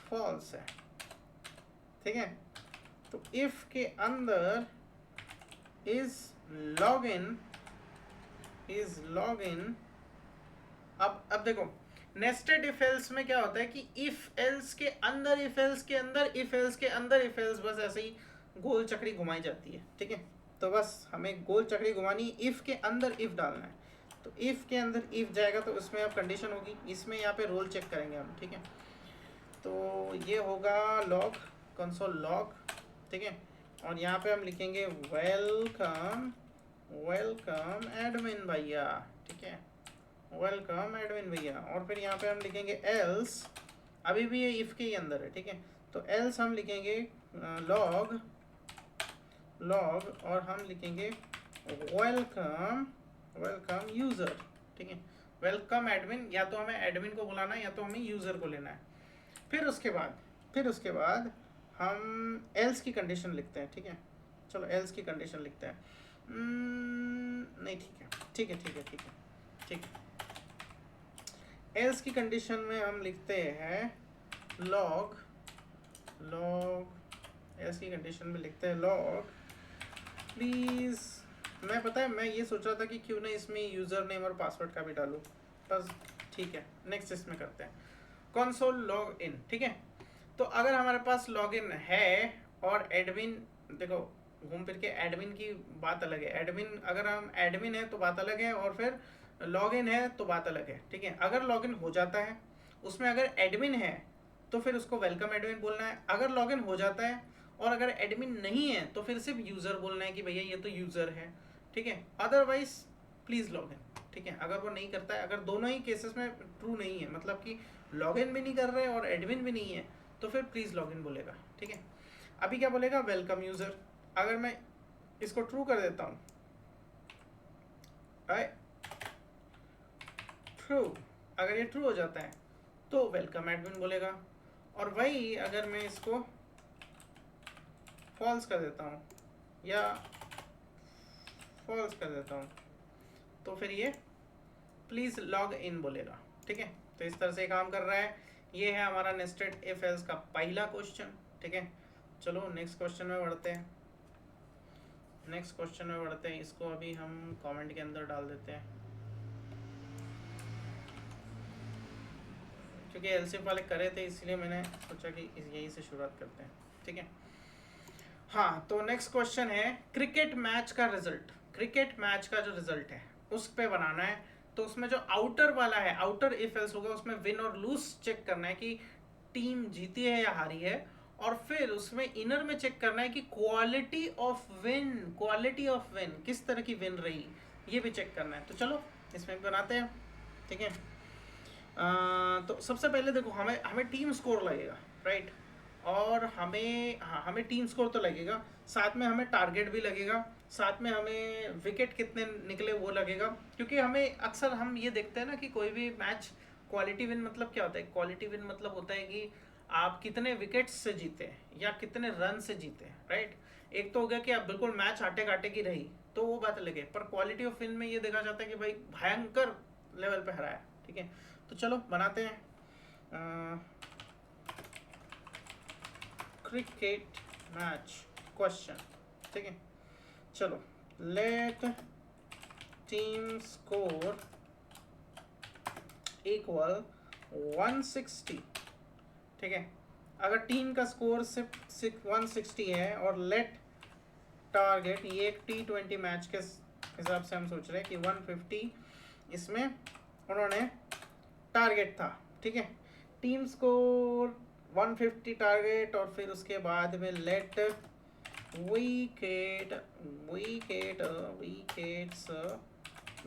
false है, ठीक है। तो इफ के अंदर इज लॉगिन अब देखो नेस्टेड इफ एल्स में क्या होता है कि इफ एल्स के अंदर इफ एल्स के अंदर इफ एल्स के अंदर इफ एल्स, बस ऐसे ही गोल चक्री घुमाई जाती है, ठीक है। तो बस हमें गोल चक्री घुमानी, इफ के अंदर इफ डालना है। तो इफ के अंदर इफ जाएगा तो उसमें अब कंडीशन होगी, इसमें यहाँ पे रोल चेक करेंगे हम, ठीक है। तो ये होगा लॉग कंसोल लॉग, ठीक है, और यहाँ पे हम लिखेंगे वेलकम एडमिन भैया, ठीक है, वेलकम एडमिन भैया। और फिर यहाँ पे हम लिखेंगे एल्स, अभी भी ये इफ के ही अंदर है, ठीक है। तो एल्स हम लिखेंगे लॉग और हम लिखेंगे वेलकम यूज़र, ठीक है। वेलकम एडमिन, या तो हमें एडमिन को बुलाना है या तो हमें यूज़र को लेना है। फिर उसके बाद हम एल्स की कंडीशन लिखते हैं, ठीक है। चलो एल्स की कंडीशन लिखते हैं, नहीं ठीक है। एल्स की कंडीशन में हम लिखते हैं लॉग एल्स की कंडीशन में लिखते हैं लॉग प्लीज़। मैं ये सोच रहा था कि क्यों ना इसमें यूज़र नेम और पासवर्ड का भी डालूँ, बस ठीक है। नेक्स्ट इसमें करते हैं कंसोल लॉग इन, ठीक है। तो अगर हमारे पास लॉगिन है और एडमिन, देखो घूम फिर के एडमिन की बात अलग है, एडमिन अगर हम एडमिन है तो बात अलग है, और फिर लॉगिन है तो बात अलग है, ठीक है। अगर लॉगिन हो जाता है उसमें अगर एडमिन है तो फिर उसको वेलकम एडमिन बोलना है। अगर लॉगिन हो जाता है और अगर एडमिन नहीं है तो फिर सिर्फ यूज़र बोलना है कि भैया ये तो यूज़र है, ठीक है। अदरवाइज प्लीज़ लॉगिन, ठीक है। अगर वो नहीं करता है, अगर दोनों ही केसेस में ट्रू नहीं है, मतलब कि लॉगिन भी नहीं कर रहे और एडमिन भी नहीं है, तो फिर प्लीज़ लॉगिन बोलेगा, ठीक है। अभी क्या बोलेगा, वेलकम यूजर। अगर मैं इसको ट्रू कर देता हूँ, ट्रू, अगर ये ट्रू हो जाता है तो वेलकम एडमिन बोलेगा। और वही अगर मैं इसको फॉल्स कर देता हूँ या फॉल्स कर देता हूँ तो फिर ये प्लीज़ लॉग इन बोलेगा। ठीक है, तो इस तरह से काम कर रहा है। ये है हमारा नेस्टेड इफ एल्स का पहला क्वेश्चन। ठीक है, चलो नेक्स्ट क्वेश्चन में बढ़ते हैं। इसको अभी हम कमेंट के अंदर डाल देते हैं, क्योंकि एलसीएफ वाले करे थे इसलिए मैंने सोचा कि यही से शुरुआत करते हैं। ठीक है, हाँ, तो नेक्स्ट क्वेश्चन है क्रिकेट मैच का रिजल्ट। क्रिकेट मैच का जो रिजल्ट है उस पे बनाना है। तो उसमें जो आउटर वाला है, आउटर इफ एल्स होगा, उसमें विन और लूज चेक करना है कि टीम जीती है या हारी है। और फिर उसमें इनर में चेक करना है कि क्वालिटी ऑफ विन किस तरह की विन रही, ये भी चेक करना है। तो चलो इसमें भी बनाते हैं। ठीक है, तो सबसे पहले देखो, हमें टीम स्कोर लगेगा, राइट। और हमें टीम स्कोर तो लगेगा, साथ में हमें टारगेट भी लगेगा, साथ में हमें विकेट कितने निकले वो लगेगा। क्योंकि हमें अक्सर हम ये देखते हैं ना कि कोई भी मैच क्वालिटी विन मतलब क्या होता है। क्वालिटी विन मतलब होता है कि आप कितने विकेट्स से जीते या कितने रन से जीते, राइट। एक तो हो गया कि आप बिल्कुल मैच आटे काटे की रही, तो वो बात अलग है। पर क्वालिटी ऑफ विन में ये देखा जाता है कि भाई भयंकर लेवल पे हराया। ठीक है, तो चलो बनाते हैं क्रिकेट मैच क्वेश्चन। ठीक है, चलो लेट टीम स्कोर इक्वल 160। ठीक है, अगर टीम का स्कोर सिर्फ 160 है और लेट टारगेट, ये एक T20 मैच के हिसाब से हम सोच रहे हैं कि 150 इसमें उन्होंने टारगेट था। ठीक है, टीम स्कोर 150 टारगेट, और फिर उसके बाद में लेट विकेट्स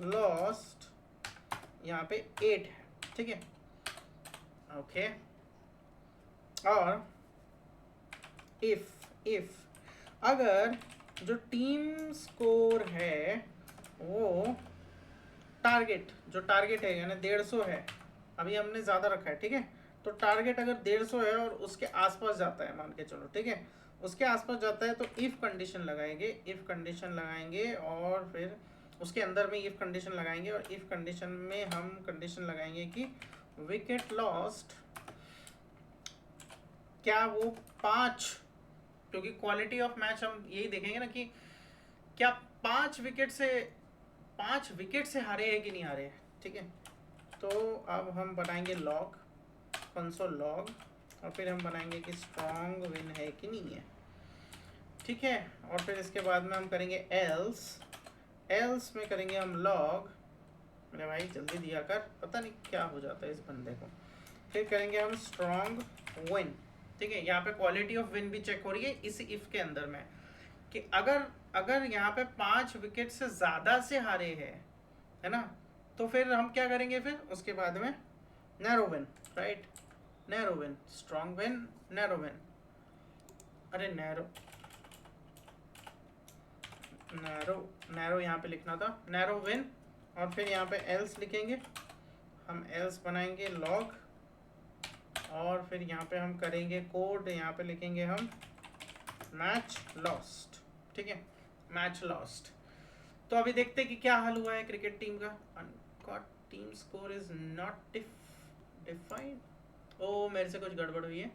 लॉस्ट यहाँ पे 8 है। ठीक है, ओके। और इफ अगर जो टीम स्कोर है वो जो टारगेट है यानी 150 है, अभी हमने ज़्यादा रखा है। ठीक है, तो टारगेट अगर 150 है और उसके आसपास जाता है, मान के चलो, ठीक है, उसके आसपास जाता है, तो इफ़ कंडीशन लगाएंगे और फिर उसके अंदर में इफ़ कंडीशन लगाएंगे। और इफ़ कंडीशन में हम कंडीशन लगाएंगे कि विकेट लॉस्ट क्या वो 5, क्योंकि क्वालिटी ऑफ मैच हम यही देखेंगे ना कि क्या 5 विकेट से हारे हैं कि नहीं हारे हैं। ठीक है, तो अब हम बनाएंगे लॉग, कंसोल लॉग, और फिर हम बनाएंगे कि स्ट्रॉन्ग विन है कि नहीं है। ठीक है, और फिर इसके बाद में हम करेंगे एल्स में करेंगे हम लॉग। मेरे भाई जल्दी दिया कर, पता नहीं क्या हो जाता है इस बंदे को। फिर करेंगे हम स्ट्रॉन्ग विन। ठीक है, यहाँ पे क्वालिटी ऑफ विन भी चेक हो रही है इस इफ के अंदर में, कि अगर यहाँ पे 5 विकेट से ज़्यादा से हारे हैं, है ना, तो फिर हम क्या करेंगे, फिर उसके बाद में narrow win, right. Narrow win, strong win, narrow win, अरे नैरो यहाँ पे लिखना था, नैरो विन। और फिर यहाँ पे एल्स लिखेंगे, हम एल्स बनाएंगे लॉग, और फिर यहाँ पे हम करेंगे कोड, यहाँ पे लिखेंगे हम मैच लॉस्ट। ठीक है, मैच लॉस्ट। तो अभी देखते हैं कि क्या हाल हुआ है क्रिकेट टीम का। Team score is not defined. Oh, मेरे से कुछ गड़बड़ हुई है,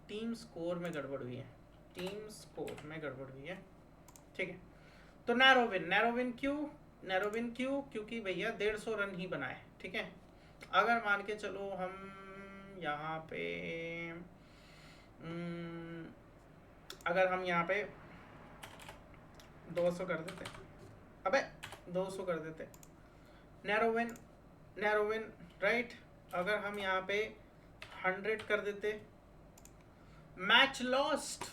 टीम स्कोर में गड़बड़ हुई है। ठीक है, तो नैरो विन क्यों, क्योंकि भैया 150 रन ही बनाए। ठीक है, अगर मान के चलो हम यहाँ पे अगर हम यहाँ पे 200 कर देते, अबे 200 कर देते, नैरो विन, राइट। अगर हम यहाँ पे 100 कर देते, मैच लॉस्ट।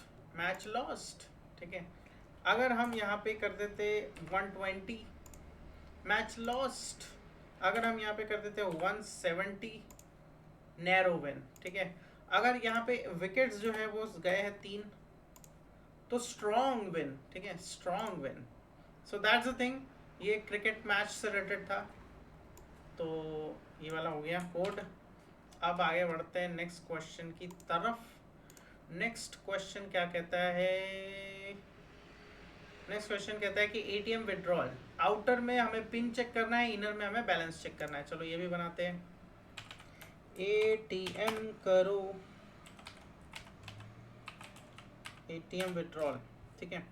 ठीक है, अगर हम यहाँ पे कर देते 120, मैच लॉस्ट। अगर हम यहाँ पे कर देते 170, नैरो विन। ठीक है, अगर यहाँ पे विकेट्स जो है वो गए हैं 3, तो स्ट्रॉन्ग विन, ठीक है, strong win. So that's the thing, ये क्रिकेट मैच से रिलेटेड था। तो ये वाला हो गया कोड। अब आगे बढ़ते हैं नेक्स्ट क्वेश्चन की तरफ। नेक्स्ट क्वेश्चन क्या कहता है? नेक्स्ट क्वेश्चन कहता है कि एटीएम विड्रॉल, आउटर में हमें पिन चेक करना है, इनर में हमें बैलेंस चेक करना है। चलो ये भी बनाते हैं। एटीएम करो, एटीएम विड्रॉल, ठीक है।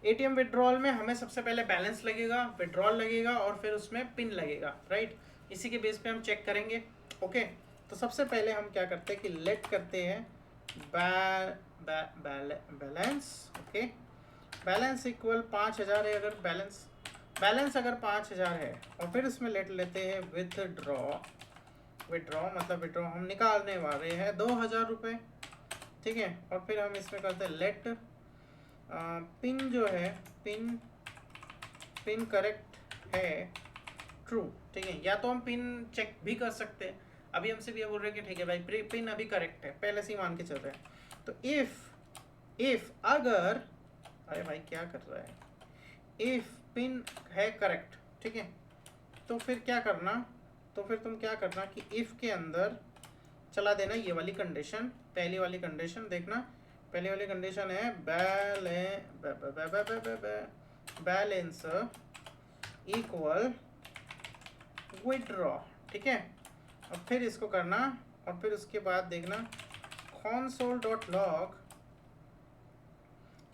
एटीएम विड्रॉल में हमें सबसे पहले बैलेंस लगेगा, विड्रॉल लगेगा और फिर उसमें पिन लगेगा, राइट। इसी के बेस पे हम चेक करेंगे, ओके। तो सबसे पहले हम क्या करते हैं कि लेट करते हैं बैलेंस, ओके। बैलेंस इक्वल 5000 है, अगर बैलेंस अगर 5000 है, और फिर इसमें लेट लेते हैं विथड्रॉ। विड्रॉ मतलब विड्रॉ हम निकालने वाले हैं 2000 रुपये, ठीक है। और फिर हम इसमें करते हैं लेट पिन जो है, पिन करेक्ट है ट्रू, ठीक है। या तो हम पिन चेक भी कर सकते हैं। अभी हमसे भी ये बोल रहे हैं कि ठीक है भाई पिन अभी करेक्ट है, पहले से ही मान के चल रहे हैं। तो इफ अगर, अरे भाई क्या कर रहा है, इफ पिन है करेक्ट, ठीक है, तो फिर क्या करना, तो फिर तुम क्या करना कि इफ के अंदर चला देना ये वाली कंडीशन, पहली वाली कंडीशन देखना। पहली वाली कंडीशन है बैलेंस इक्वल विड्रॉ, ठीक है। और फिर इसको करना, और फिर उसके बाद देखना console.log,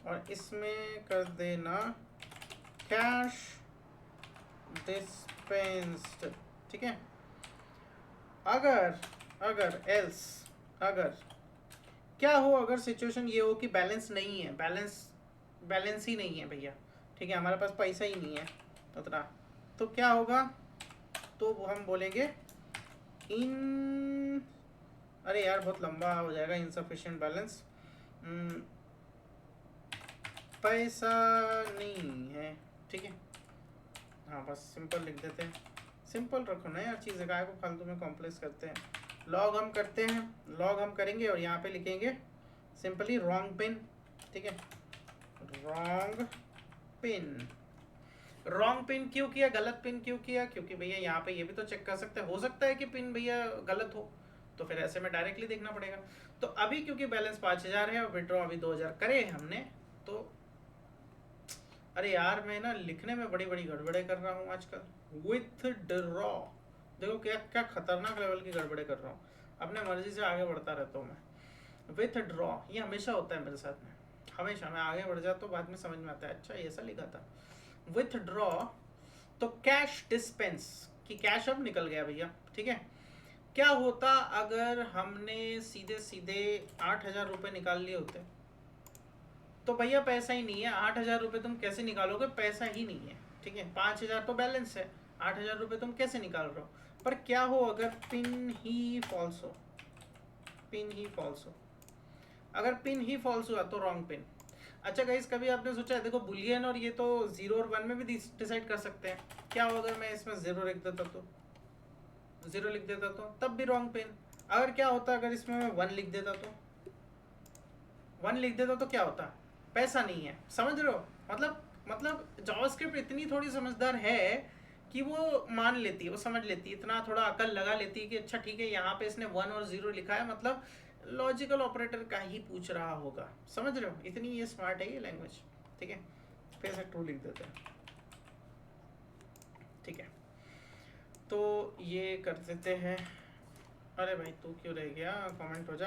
और इसमें कर देना कैश डिस्पेंस्ड, ठीक है। अगर एल्स, अगर क्या हो, अगर सिचुएशन ये हो कि बैलेंस नहीं है, बैलेंस ही नहीं है भैया, ठीक है, हमारे पास पैसा ही नहीं है उतना, तो क्या होगा, तो हम बोलेंगे अरे यार बहुत लंबा हो जाएगा, इनसफिशिएंट बैलेंस, पैसा नहीं है, ठीक है। हाँ बस सिंपल लिख देते हैं, सिंपल रखो ना यार, चीज़ें काय को फालतू में कॉम्प्लेक्स करते हैं। लॉग हम करते हैं, लॉग हम करेंगे और यहाँ पे लिखेंगे सिंपली रॉन्ग पिन, ठीक है। रॉन्ग पिन क्यों किया, गलत पिन क्यों किया, क्योंकि भैया यहाँ पे ये भी तो चेक कर सकते हैं, हो सकता है कि पिन भैया गलत हो, तो फिर ऐसे में डायरेक्टली देखना पड़ेगा। तो अभी क्योंकि बैलेंस 5000 है और विड्रॉ अभी 2000 करे हमने, तो अरे यार मैं ना लिखने में बड़ी बड़ी गड़बड़े कर रहा हूँ आजकल। विथड्रॉ, देखो क्या क्या खतरनाक लेवल की गड़बड़े कर रहा हूँ, अपने मर्जी से आगे बढ़ता रहता हूँ मैं। विथड्रॉ ये हमेशा होता है मेरे साथ में, हमेशा मैं आगे बढ़ जाता हूँ, बाद में समझ में आता है अच्छा ऐसा लिखा था। विथड्रॉ तो कैश डिस्पेंस कि कैश अब निकल गया भैया, ठीक है। क्या होता अगर हमने सीधे सीधे 8000 रुपये निकाल लिए होते, तो भैया पैसा ही नहीं है, 8000 रुपये तुम कैसे निकालोगे, पैसा ही नहीं है, ठीक है। 5000 तो बैलेंस है, 8000 रुपये तुम कैसे निकाल रहे हो। पर क्या हो अगर पिन ही फॉल्स हो, अगर पिन ही फॉल्स हुआ तो रॉन्ग पिन। अच्छा गाइस कभी आपने सोचा है, देखो बुलियन और ये तो 0 और 1 में भी डिसाइड कर सकते हैं, क्या हो अगर मैं इसमें 0 लिख देता तो, 0 लिख देता तो तब भी रॉन्ग पिन। अगर क्या होता अगर इसमें मैं 1 लिख देता तो, 1 लिख देता तो क्या होता, पैसा नहीं है, समझ रहे हो। मतलब जावास्क्रिप्ट इतनी थोड़ी समझदार है कि वो मान लेती है, वो समझ लेती है, इतना थोड़ा अकल लगा लेती है कि अच्छा ठीक है यहाँ पे इसने 1 और 0 लिखा है, मतलब लॉजिकल ऑपरेटर का ही पूछ रहा होगा, समझ रहे हो, इतनी ये स्मार्ट है ये लैंग्वेज, ठीक है। फिर से ट्रू लिख देते हैं, ठीक है। तो ये कर देते हैं, अरे भाई तू क्यों रह गया, कमेंट हो जा।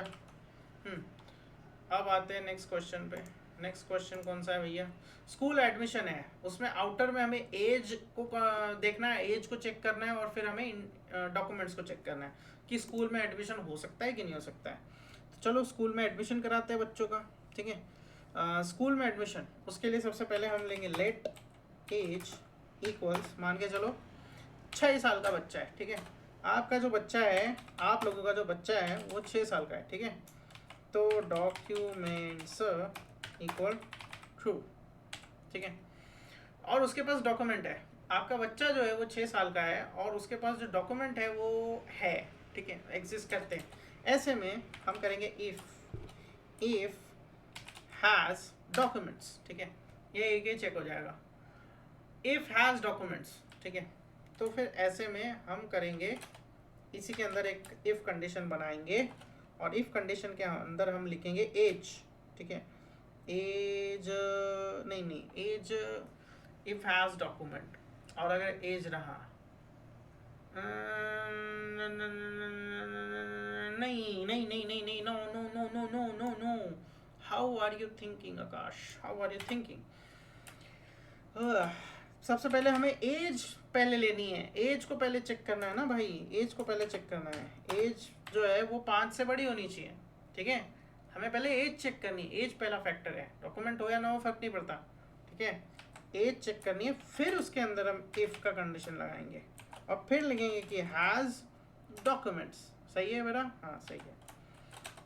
अब आते हैं नेक्स्ट क्वेश्चन पे। नेक्स्ट क्वेश्चन कौन सा है भैया, स्कूल एडमिशन है, उसमें आउटर में हमें एज को देखना है, एज को चेक करना है, और फिर हमें डॉक्यूमेंट्स को चेक करना है कि स्कूल में एडमिशन हो सकता है कि नहीं हो सकता है। तो चलो स्कूल में एडमिशन कराते हैं बच्चों का, ठीक है। स्कूल में एडमिशन, उसके लिए सबसे पहले हम लेंगे लेट एज इक्वल्स, मान के चलो 6 साल का बच्चा है, ठीक है। आपका जो बच्चा है, आप लोगों का जो बच्चा है वो 6 साल का है, ठीक है। तो डॉक्यूमेंट्स इक्वल ट्रू, ठीक है। और उसके पास डॉक्यूमेंट है, आपका बच्चा जो है वो 6 साल का है और उसके पास जो डॉक्यूमेंट है वो है, ठीक है, एग्जिस्ट करते हैं। ऐसे में हम करेंगे इफ हैज़ डॉक्यूमेंट्स, ठीक है, ये एक ही चेक हो जाएगा। इफ़ हैज़ डॉक्यूमेंट्स, ठीक है, तो फिर ऐसे में हम करेंगे, इसी के अंदर एक इफ़ कंडीशन बनाएंगे और इफ़ कंडीशन के अंदर हम लिखेंगे एज, ठीक है, एज नहीं एज इफ़ हैज़ डॉक्यूमेंट, और अगर एज रहा नहीं नहीं नहीं नहीं नहीं, no no no no no no no, how are you thinking Aakash, how are you thinking? सबसे पहले हमें एज पहले लेनी है, एज को पहले चेक करना है ना भाई, एज को पहले चेक करना है। एज जो है वो 5 से बड़ी होनी चाहिए, ठीक है, हमें पहले एज चेक करनी है, एज पहला फैक्टर है, डॉक्यूमेंट हो या ना हो फर्क नहीं पड़ता, ठीक है, एज चेक करनी है, फिर उसके अंदर हम इफ़ का कंडीशन लगाएंगे और फिर लिखेंगे कि हैज़ डॉक्यूमेंट्स। सही है मेरा? हाँ सही है।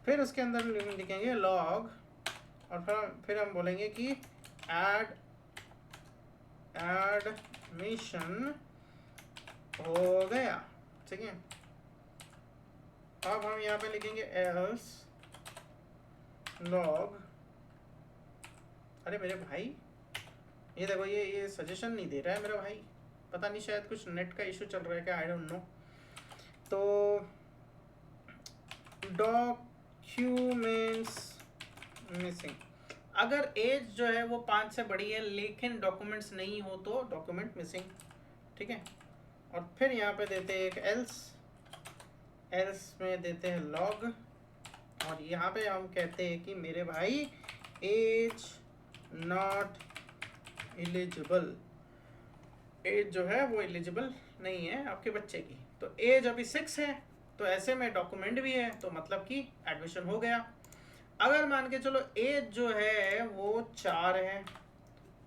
फिर उसके अंदर लिखेंगे लॉग और फिर हम बोलेंगे कि एडमिशन हो गया, ठीक है। अब हम यहाँ पे लिखेंगे एल्स लॉग, अरे मेरे भाई ये देखो, ये सजेशन नहीं दे रहा है मेरा भाई, पता नहीं शायद कुछ नेट का इशू चल रहा है क्या, आई डोंट नो। तो डॉक्यूमेंट्स मिसिंग, अगर एज जो है वो 5 से बड़ी है लेकिन डॉक्यूमेंट्स नहीं हो तो डॉक्यूमेंट मिसिंग, ठीक है। और फिर यहाँ पे देते हैं एक एल्स में देते हैं लॉग, और यहाँ पे हम कहते हैं कि मेरे भाई एज नॉट एलिजिबल, एज जो है वो एलिजिबल नहीं है आपके बच्चे की, तो एज अभी 6 है, तो ऐसे में डॉक्यूमेंट भी है, तो मतलब कि एडमिशन हो गया। अगर मान के चलो एज जो है वो 4 है,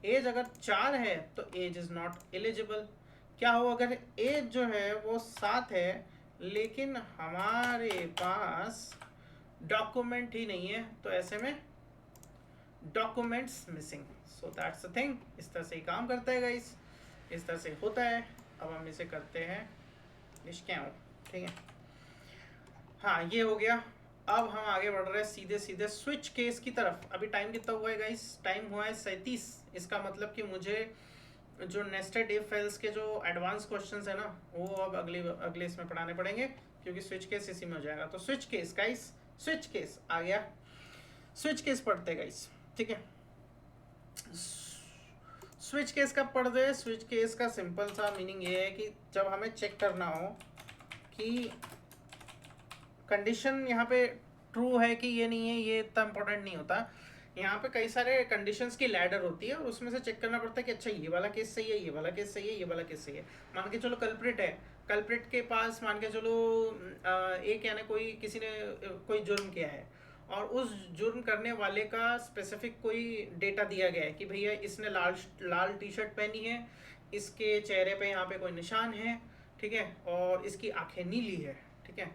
एज अगर 4 है तो एज इज़ नॉट एलिजिबल। क्या हो अगर एज जो है वो 7 है लेकिन हमारे पास डॉक्यूमेंट ही नहीं है, तो ऐसे में documents missing. So that's the thing, इस तरह से ही काम करता है गाइस, इस तरह से होता है। अब हम इसे करते हैं निष्क्यों, ठीक है, हाँ ये हो गया। अब हम आगे बढ़ रहे हैं सीधे सीधे स्विच केस की तरफ। अभी टाइम कितना हुआ है गाइस? टाइम हुआ है 37। इसका मतलब कि मुझे जो नेस्टेड इफ एल्स के जो एडवांस क्वेश्चंस है ना वो अब अगले इसमें पढ़ाने पड़ेंगे, क्योंकि स्विच केस इसी में हो जाएगा। तो switch case guys, switch case आ गया, स्विच केस पढ़ते गाइस, ठीक है। स्विच केस कब पढ़ते हैं? स्विच केस का सिंपल सा मीनिंग ये है कि जब हमें चेक करना हो कि कंडीशन यहाँ पे ट्रू है कि ये नहीं है, ये इतना इंपॉर्टेंट नहीं होता। यहाँ पे कई सारे कंडीशंस की लैडर होती है और उसमें से चेक करना पड़ता है कि अच्छा ये वाला केस सही है, ये वाला केस सही है, ये वाला केस सही है। मान के चलो कल्प्रिट है, कल्प्रिट के पास मान के चलो एक यानी कोई किसी ने कोई जुर्म किया है और उस जुर्म करने वाले का स्पेसिफिक कोई डेटा दिया गया है कि भैया इसने लाल टी शर्ट पहनी है, इसके चेहरे पे यहाँ पे कोई निशान है, ठीक है, और इसकी आंखें नीली है, ठीक है।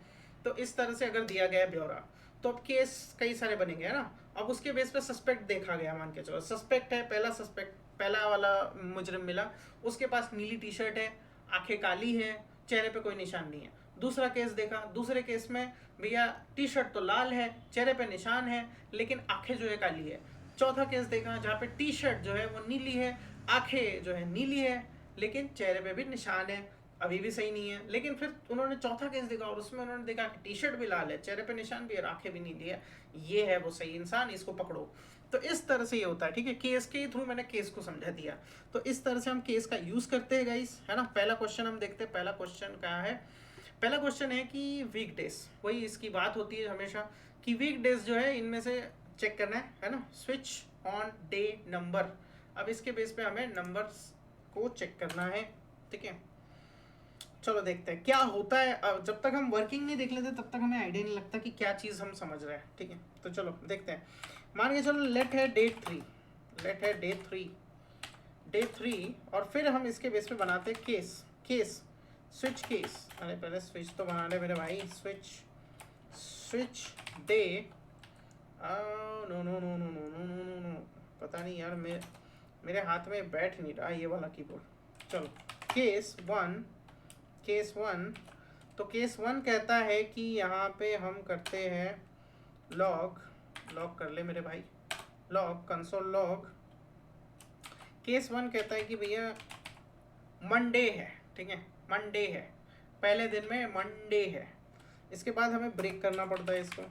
तो इस तरह से अगर दिया गया ब्यौरा तो अब केस कई सारे बनेंगे, है ना। अब उसके बेस पे सस्पेक्ट देखा गया, मान के चलो सस्पेक्ट है, पहला सस्पेक्ट, पहला वाला मुजरिम मिला, उसके पास नीली टी शर्ट है, आंखें काली है, चेहरे पे कोई निशान नहीं है। दूसरा केस देखा, दूसरे केस में भैया टी शर्ट तो लाल है, चेहरे पे निशान है, लेकिन आंखें जो है काली है। चौथा केस देखा जहाँ पे टी शर्ट जो है वो नीली है, आंखें जो है नीली है, लेकिन चेहरे पे भी निशान है, अभी भी सही नहीं है। लेकिन फिर उन्होंने चौथा केस देखा और उसमें उन्होंने देखा कि टी शर्ट भी लाल है, चेहरे पे निशान भी है, आंखें भी नीली है, ये है वो सही इंसान, इसको पकड़ो। तो इस तरह से ये होता है, ठीक है। केस के थ्रू मैंने केस को समझा दिया। तो इस तरह से हम केस का यूज करते हैं गाइस, है ना। पहला क्वेश्चन हम देखते हैं, पहला क्वेश्चन क्या है? पहला क्वेश्चन है कि वीक डेज, वही इसकी बात होती है हमेशा कि वीक डेज जो है इनमें से चेक करना है ना। स्विच ऑन डे नंबर, अब इसके बेस पे हमें नंबर्स को चेक करना है, ठीक है। चलो देखते हैं क्या होता है। अब जब तक हम वर्किंग नहीं देख लेते तब तक हमें आइडिया नहीं लगता कि क्या चीज़ हम समझ रहे हैं, ठीक है। तो चलो देखते हैं। मान के चलो लेट है डे 3, लेट है डे 3 और फिर हम इसके बेस पे बनाते हैं केस स्विच केस। अरे पहले स्विच तो बना ले मेरे भाई, switch day, no no no no no no no no no, पता नहीं यार मेरे हाथ में बैठ नहीं रहा ये वाला कीबोर्ड। चलो केस वन, तो केस 1 कहता है कि यहाँ पे हम करते हैं लॉग कर ले मेरे भाई, लॉग कंसोल लॉग केस 1 कहता है कि भैया मंडे है, ठीक है, मंडे है, पहले दिन में मंडे है। इसके बाद हमें ब्रेक करना पड़ता है इसको,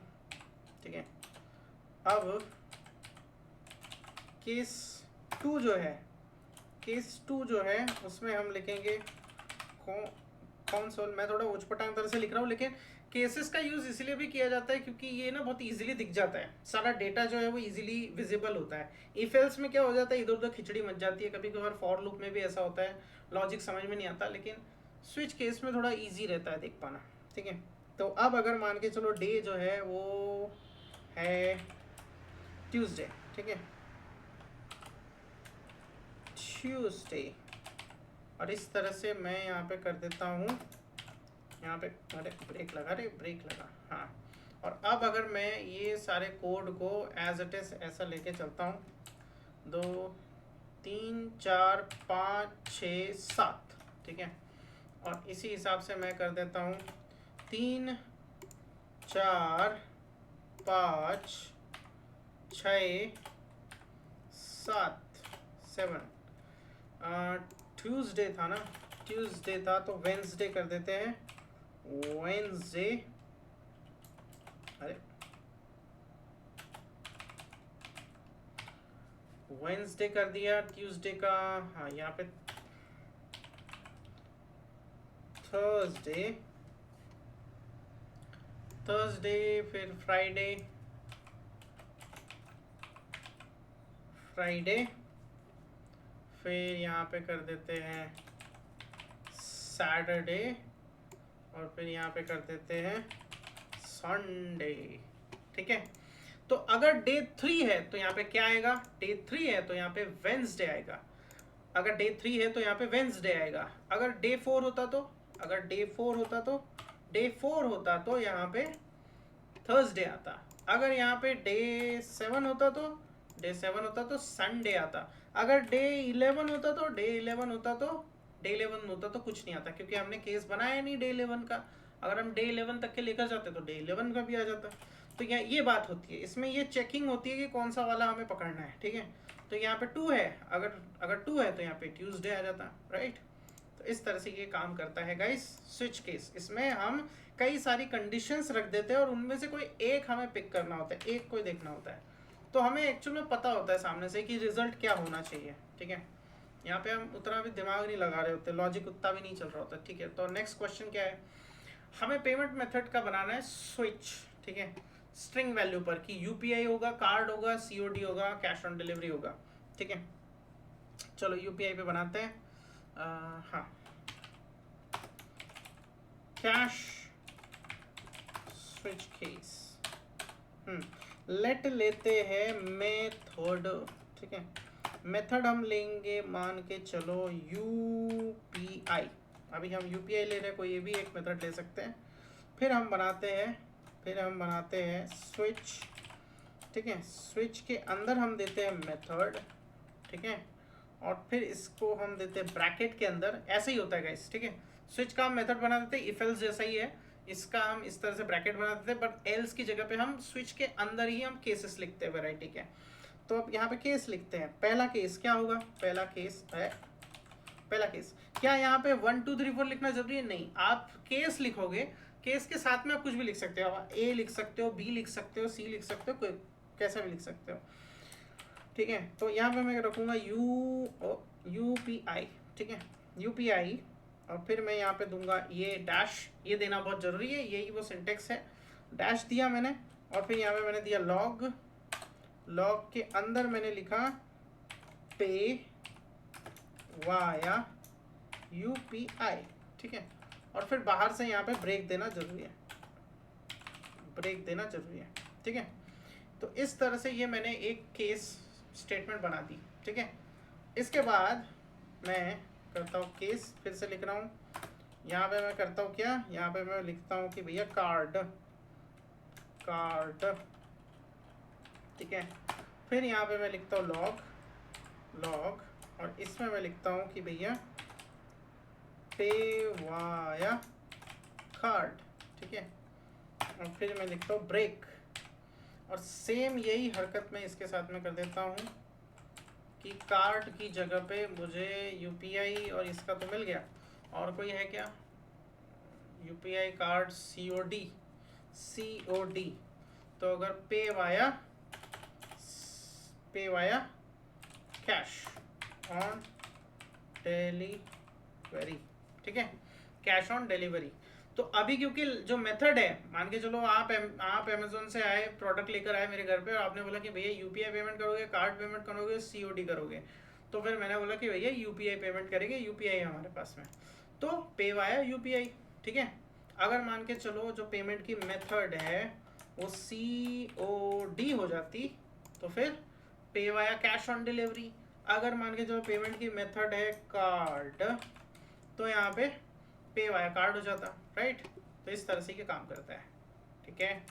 ठीक है। अब केस 2 जो है, केस 2 जो है उसमें हम लिखेंगे कंसोल। मैं थोड़ा उचपटांग तरह से लिख रहा हूँ, लेकिन केसेस का यूज़ इसलिए भी किया जाता है क्योंकि ये ना बहुत इजीली दिख जाता है, सारा डेटा जो है वो इजीली विजिबल होता है। इफ एल्स में क्या हो जाता है, इधर उधर खिचड़ी मच जाती है, कभी कभार फॉर लूप में भी ऐसा होता है, लॉजिक समझ में नहीं आता, लेकिन स्विच केस में थोड़ा ईजी रहता है देख पाना, ठीक है। तो अब अगर मान के चलो डे जो है वो है ट्यूसडे, ठीक है, ट्यूसडे। और इस तरह से मैं यहाँ पे कर देता हूँ, यहाँ पे अरे ब्रेक लगा, अरे ब्रेक लगा, हाँ। और अब अगर मैं ये सारे कोड को एज इट इज ऐसा लेके चलता हूँ, 2 3 4 5 6 7, ठीक है। और इसी हिसाब से मैं कर देता हूँ 3 4 5 6 7 7। ट्यूसडे था ना, ट्यूसडे था तो वेंसडे कर देते हैं, वेंसडे। अरे वेंसडे कर दिया ट्यूसडे का, हाँ यहाँ पे थर्सडे, थर्सडे, फिर फ्राइडे, फ्राइडे, फिर यहाँ पे कर देते हैं सैटरडे, और फिर यहाँ पे कर देते हैं संडे, ठीक है। तो अगर डे 3 है तो यहाँ पे क्या आएगा, डे 3 है तो यहाँ पे वेंसडे आएगा, अगर डे 3 है तो यहाँ पे वेंसडे आएगा। अगर डे 4 होता तो, अगर डे 4 होता तो, डे 4 होता तो यहाँ पे थर्सडे आता। अगर यहाँ पे डे 7 होता तो, डे 7 होता तो संडे आता। अगर डे 11 होता तो, डे 11 होता तो, डे 11 होता तो कुछ नहीं आता, क्योंकि हमने केस बनाया नहीं डे 11 का। अगर हम डे 11 तक के लेकर जाते तो डे 11 का भी आ जाता। तो यहाँ ये बात होती है, इसमें ये चेकिंग होती है कि कौन सा वाला हमें पकड़ना है, ठीक है। तो यहाँ पे 2 है, अगर अगर 2 है तो यहाँ पे ट्यूसडे आ जाता, राइट। तो इस तरह से ये काम करता है गाइस स्विच केस। इसमें हम कई सारी कंडीशंस रख देते हैं और उनमें से कोई एक हमें पिक करना होता है, एक कोई देखना होता है। तो हमें एक्चुअल में पता होता है सामने से कि रिजल्ट क्या होना चाहिए, ठीक है। यहाँ पे हम उतना भी दिमाग नहीं लगा रहे होते, लॉजिक उतना भी नहीं चल रहा होता, ठीक है। तो नेक्स्ट क्वेश्चन क्या है, हमें पेमेंट मेथड का बनाना है स्विच, ठीक है, स्ट्रिंग वैल्यू पर, कि यूपीआई होगा, कार्ड होगा, सीओडी होगा, कैश ऑन डिलीवरी होगा, ठीक है। चलो यूपीआई पे बनाते हैं, हाँ, कैश स्विच केस, लेट लेते हैं मेथड, ठीक है। मेथड हम लेंगे मान के चलो यूपीआई, अभी हम यूपीआई ले रहे हैं, कोई ये भी एक मेथड ले सकते हैं। फिर हम बनाते हैं स्विच, ठीक है। स्विच के अंदर हम देते हैं मेथड, ठीक है, और फिर इसको हम देते हैं ब्रैकेट के अंदर, ऐसे ही होता है गाइस, ठीक है। स्विच का हम मेथड बना देते हैं, इफ एल्स जैसा ही है, इसका हम इस तरह से ब्रैकेट बना देते हैं, बट एल्स की जगह पे हम स्विच के अंदर ही हम केसेस लिखते हैं वैरायटी के। तो अब यहाँ पे केस लिखते हैं, पहला केस क्या होगा, पहला केस है, पहला केस क्या, यहाँ पे 1 2 3 4 लिखना जरूरी है, नहीं, आप केस लिखोगे, केस के साथ में आप कुछ भी लिख सकते हो, आप ए लिख सकते हो, बी लिख सकते हो, सी लिख सकते हो, कोई कैसा भी लिख सकते हो, ठीक है। तो यहाँ पे मैं रखूँगा यूपीआई, ठीक है, यूपीआई, और फिर मैं यहाँ पे दूंगा ये डैश, ये देना बहुत ज़रूरी है, यही वो सिंटेक्स है, डैश दिया मैंने, और फिर यहाँ पे मैंने दिया लॉग, लॉग के अंदर मैंने लिखा पे वाया यूपीआई, ठीक है। और फिर बाहर से यहाँ पे ब्रेक देना जरूरी है, ब्रेक देना जरूरी है, ठीक है। तो इस तरह से ये मैंने एक केस स्टेटमेंट बना दी, ठीक है। इसके बाद मैं करता हूँ केस, फिर से लिख रहा हूँ, यहाँ पे मैं करता हूँ क्या, यहाँ पे मैं लिखता हूँ कि भैया कार्ड, कार्ड, ठीक है। फिर यहाँ पे मैं लिखता हूँ लॉग, लॉग, और इसमें मैं लिखता हूँ कि भैया पे वाया कार्ड, ठीक है। और फिर मैं लिखता हूँ ब्रेक, और सेम यही हरकत मैं इसके साथ में कर देता हूँ कि कार्ड की जगह पे मुझे यूपीआई और इसका तो मिल गया, और कोई है क्या? यूपीआई कार्ड सीओडी, तो अगर पे वाया कैश ऑन डिलीवरी, ठीक है, कैश ऑन डिलीवरी। तो अभी क्योंकि जो मेथड है, मान के चलो आप अमेजोन से आए, प्रोडक्ट लेकर आए मेरे घर पे, और आपने बोला कि भैया यूपीआई पेमेंट करोगे, कार्ड पेमेंट करोगे, सीओडी करोगे, तो फिर मैंने बोला कि भैया यूपीआई पेमेंट करेंगे, यूपीआई है हमारे पास में, तो पे वाया यूपीआई, ठीक है। अगर मान के चलो जो पेमेंट की मेथड है वो सीओडी हो जाती, तो फिर पे वाया कैश ऑन डिलीवरी। अगर मान के चलो पेमेंट की मेथड है कार्ड, तो यहाँ पे वाया कार्ड हो जाता, राइट। तो इस तरह से ये काम करता है, ठीक है,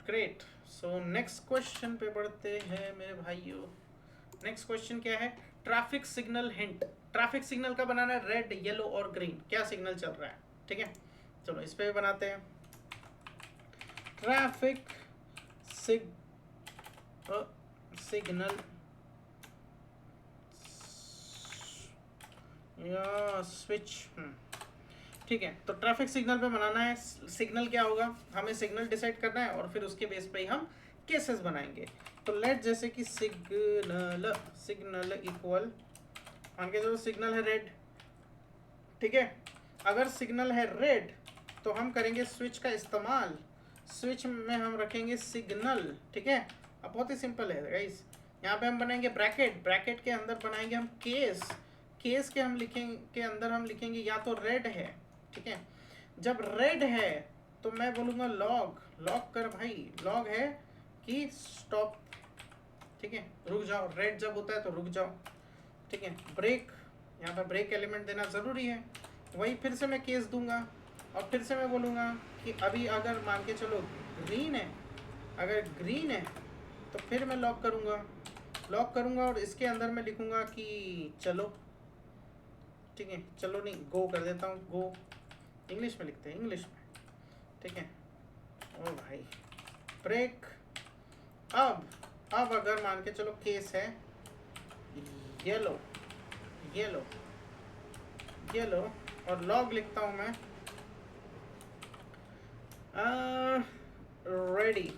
ग्रेट। सो नेक्स्ट क्वेश्चन पे बढ़ते हैं मेरे भाइयों। नेक्स्ट क्वेश्चन क्या है? Traffic signal hint. Traffic signal का बनाना है रेड, येलो और ग्रीन, क्या सिग्नल चल रहा है, ठीक है। चलो इस पे बनाते हैं। ट्रैफिक सिग्नल या स्विच, ठीक है। तो ट्रैफिक सिग्नल पे बनाना है। सिग्नल क्या होगा, हमें सिग्नल डिसाइड करना है और फिर उसके बेस पे ही हम केसेस बनाएंगे। तो लेट जैसे कि सिग्नल इक्वल, मान के चलो सिग्नल है रेड, ठीक है। अगर सिग्नल है रेड तो हम करेंगे स्विच का इस्तेमाल। स्विच में हम रखेंगे सिग्नल, ठीक है। अब बहुत ही सिंपल है गाइस, यहाँ पे हम बनाएंगे ब्रैकेट, ब्रैकेट के अंदर बनाएंगे हम केस, केस के हम लिखेंगे, अंदर हम लिखेंगे या तो रेड है, ठीक है। जब रेड है तो मैं बोलूँगा लॉग, लॉग कर भाई, लॉग है कि स्टॉप, ठीक है, रुक जाओ। रेड जब होता है तो रुक जाओ, ठीक है। ब्रेक, यहाँ पर ब्रेक एलिमेंट देना ज़रूरी है। वही फिर से मैं केस दूंगा और फिर से मैं बोलूँगा कि अभी अगर मान के चलो ग्रीन है, अगर ग्रीन है तो फिर मैं लॉक करूँगा और इसके अंदर मैं लिखूँगा कि चलो, ठीक है, चलो नहीं, गो कर देता हूँ, गो इंग्लिश में लिखते हैं, इंग्लिश में, ठीक है। ओ भाई ब्रेक। अब अगर मान के चलो केस है येलो, येलो, येलो और लॉग लिखता हूँ मैं रेडी,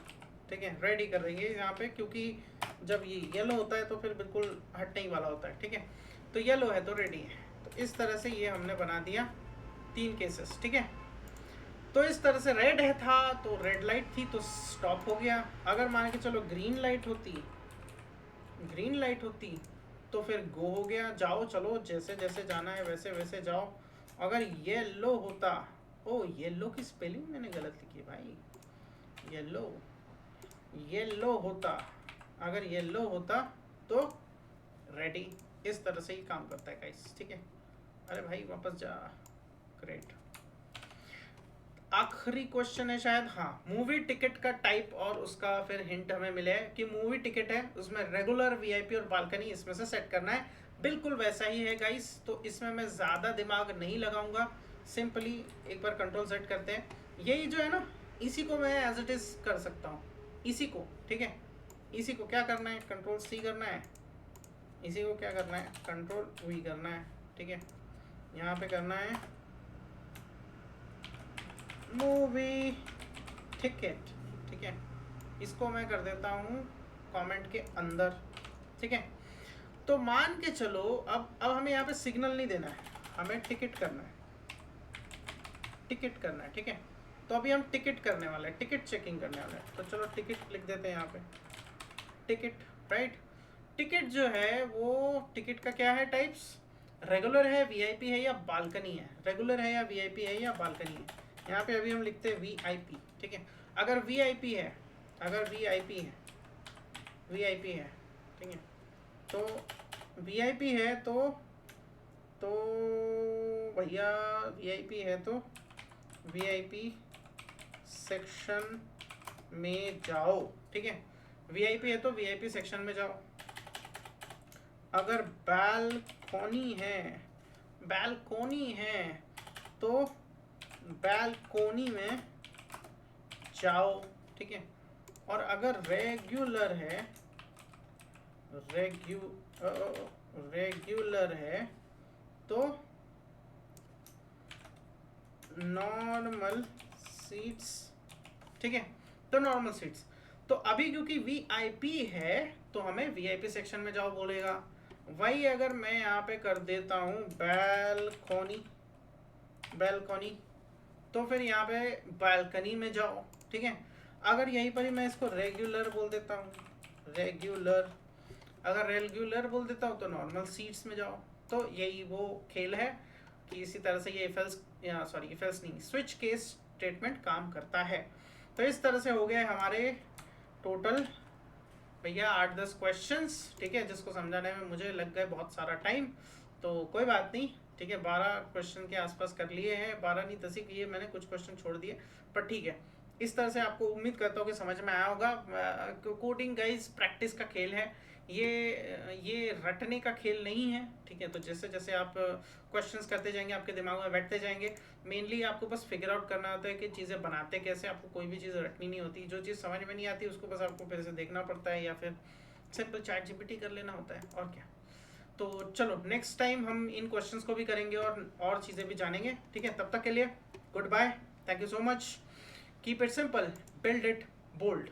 ठीक है। रेडी कर देंगे यहाँ पे, क्योंकि जब ये येलो होता है तो फिर बिल्कुल हटने ही वाला होता है, ठीक है। तो येलो है तो रेडी है। तो इस तरह से ये हमने बना दिया 3 केसेस, ठीक है। तो इस तरह से रेड है था तो रेड लाइट थी तो स्टॉप हो गया। अगर मान के चलो ग्रीन लाइट होती तो फिर गो हो गया, जाओ चलो, जैसे जैसे जाना है वैसे वैसे जाओ। अगर येलो होता, ओ येलो की स्पेलिंग मैंने गलत लिखी है भाई, येलो होता, अगर येलो होता तो रेडी। इस तरह से ही काम करता है गाइस, ठीक है। अरे भाई वापस जा, ग्रेट। आखिरी क्वेश्चन है शायद, हाँ, मूवी टिकट का टाइप और उसका फिर हिंट हमें मिले है कि मूवी टिकट है उसमें रेगुलर, वीआईपी और बालकनी इसमें से सेट करना है। बिल्कुल वैसा ही है गाइस, तो इसमें मैं ज़्यादा दिमाग नहीं लगाऊंगा, सिंपली एक बार कंट्रोल सेट करते हैं। यही जो है ना, इसी को मैं एज इट इज़ कर सकता हूँ, इसी को, ठीक है। इसी को क्या करना है, कंट्रोल सी करना है, इसी को क्या करना है, कंट्रोल वी करना है, ठीक है। यहाँ पे करना है मूवी टिकट, ठीक है। इसको मैं कर देता हूँ कमेंट के अंदर, ठीक है। तो मान के चलो अब हमें यहाँ पे सिग्नल नहीं देना है, हमें टिकट करना है, ठीक है। तो अभी हम टिकट करने वाले हैं, टिकट चेकिंग करने वाले हैं। तो चलो टिकट लिख देते हैं यहाँ पे, टिकट, राइट। टिकट जो है वो टिकट का क्या है टाइप्स, रेगुलर है, वीआईपी है या बालकनी है, रेगुलर है या वीआईपी है या बालकनी है। यहाँ पे अभी हम लिखते हैं वीआईपी, ठीक है। अगर वीआईपी है, ठीक है, तो वीआईपी है तो भैया वीआईपी है तो वीआईपी सेक्शन में जाओ, ठीक है। वीआईपी है तो वीआईपी सेक्शन में जाओ। अगर बालकोनी है तो बालकोनी में जाओ, ठीक है, और अगर रेगुलर है, रेगुलर है तो नॉर्मल सीट्स, ठीक है, तो नॉर्मल सीट्स। तो अभी क्योंकि वीआईपी है तो हमें वीआईपी सेक्शन में जाओ बोलेगा। वही अगर मैं यहाँ पे कर देता हूँ बैल्कोनी, बैल्कोनी, तो फिर यहाँ पे बालकनी में जाओ, ठीक है। अगर यहीं पर ही मैं इसको रेगुलर बोल देता हूँ, रेगुलर, अगर रेगुलर बोल देता हूँ तो नॉर्मल सीट्स में जाओ। तो यही वो खेल है कि इसी तरह से ये इफ सॉरी इफ एल्स नहीं, स्विच केस स्टेटमेंट काम करता है। तो इस तरह से हो गए हमारे टोटल भैया 8-10 क्वेश्चंस, ठीक है, जिसको समझाने में मुझे लग गए बहुत सारा टाइम, तो कोई बात नहीं, ठीक है। 12 क्वेश्चन के आसपास कर लिए हैं, 12 नहीं 10 ही किए मैंने, कुछ क्वेश्चन छोड़ दिए, पर ठीक है। इस तरह से आपको उम्मीद करता हूँ कि समझ में आया होगा। कोडिंग गाइज प्रैक्टिस का खेल है, ये रटने का खेल नहीं है, ठीक है। तो जैसे जैसे आप क्वेश्चंस करते जाएंगे आपके दिमाग में बैठते जाएंगे। मेनली आपको बस फिगर आउट करना होता है कि चीज़ें बनाते कैसे, आपको कोई भी चीज़ रटनी नहीं होती। जो चीज़ समझ में नहीं आती उसको बस आपको फिर से देखना पड़ता है या फिर सिंपल चैट जीपीटी कर लेना होता है, और क्या। तो चलो नेक्स्ट टाइम हम इन क्वेश्चंस को भी करेंगे और चीज़ें भी जानेंगे, ठीक है। तब तक के लिए goodbye, thank you so much, keep it simple, build it bold.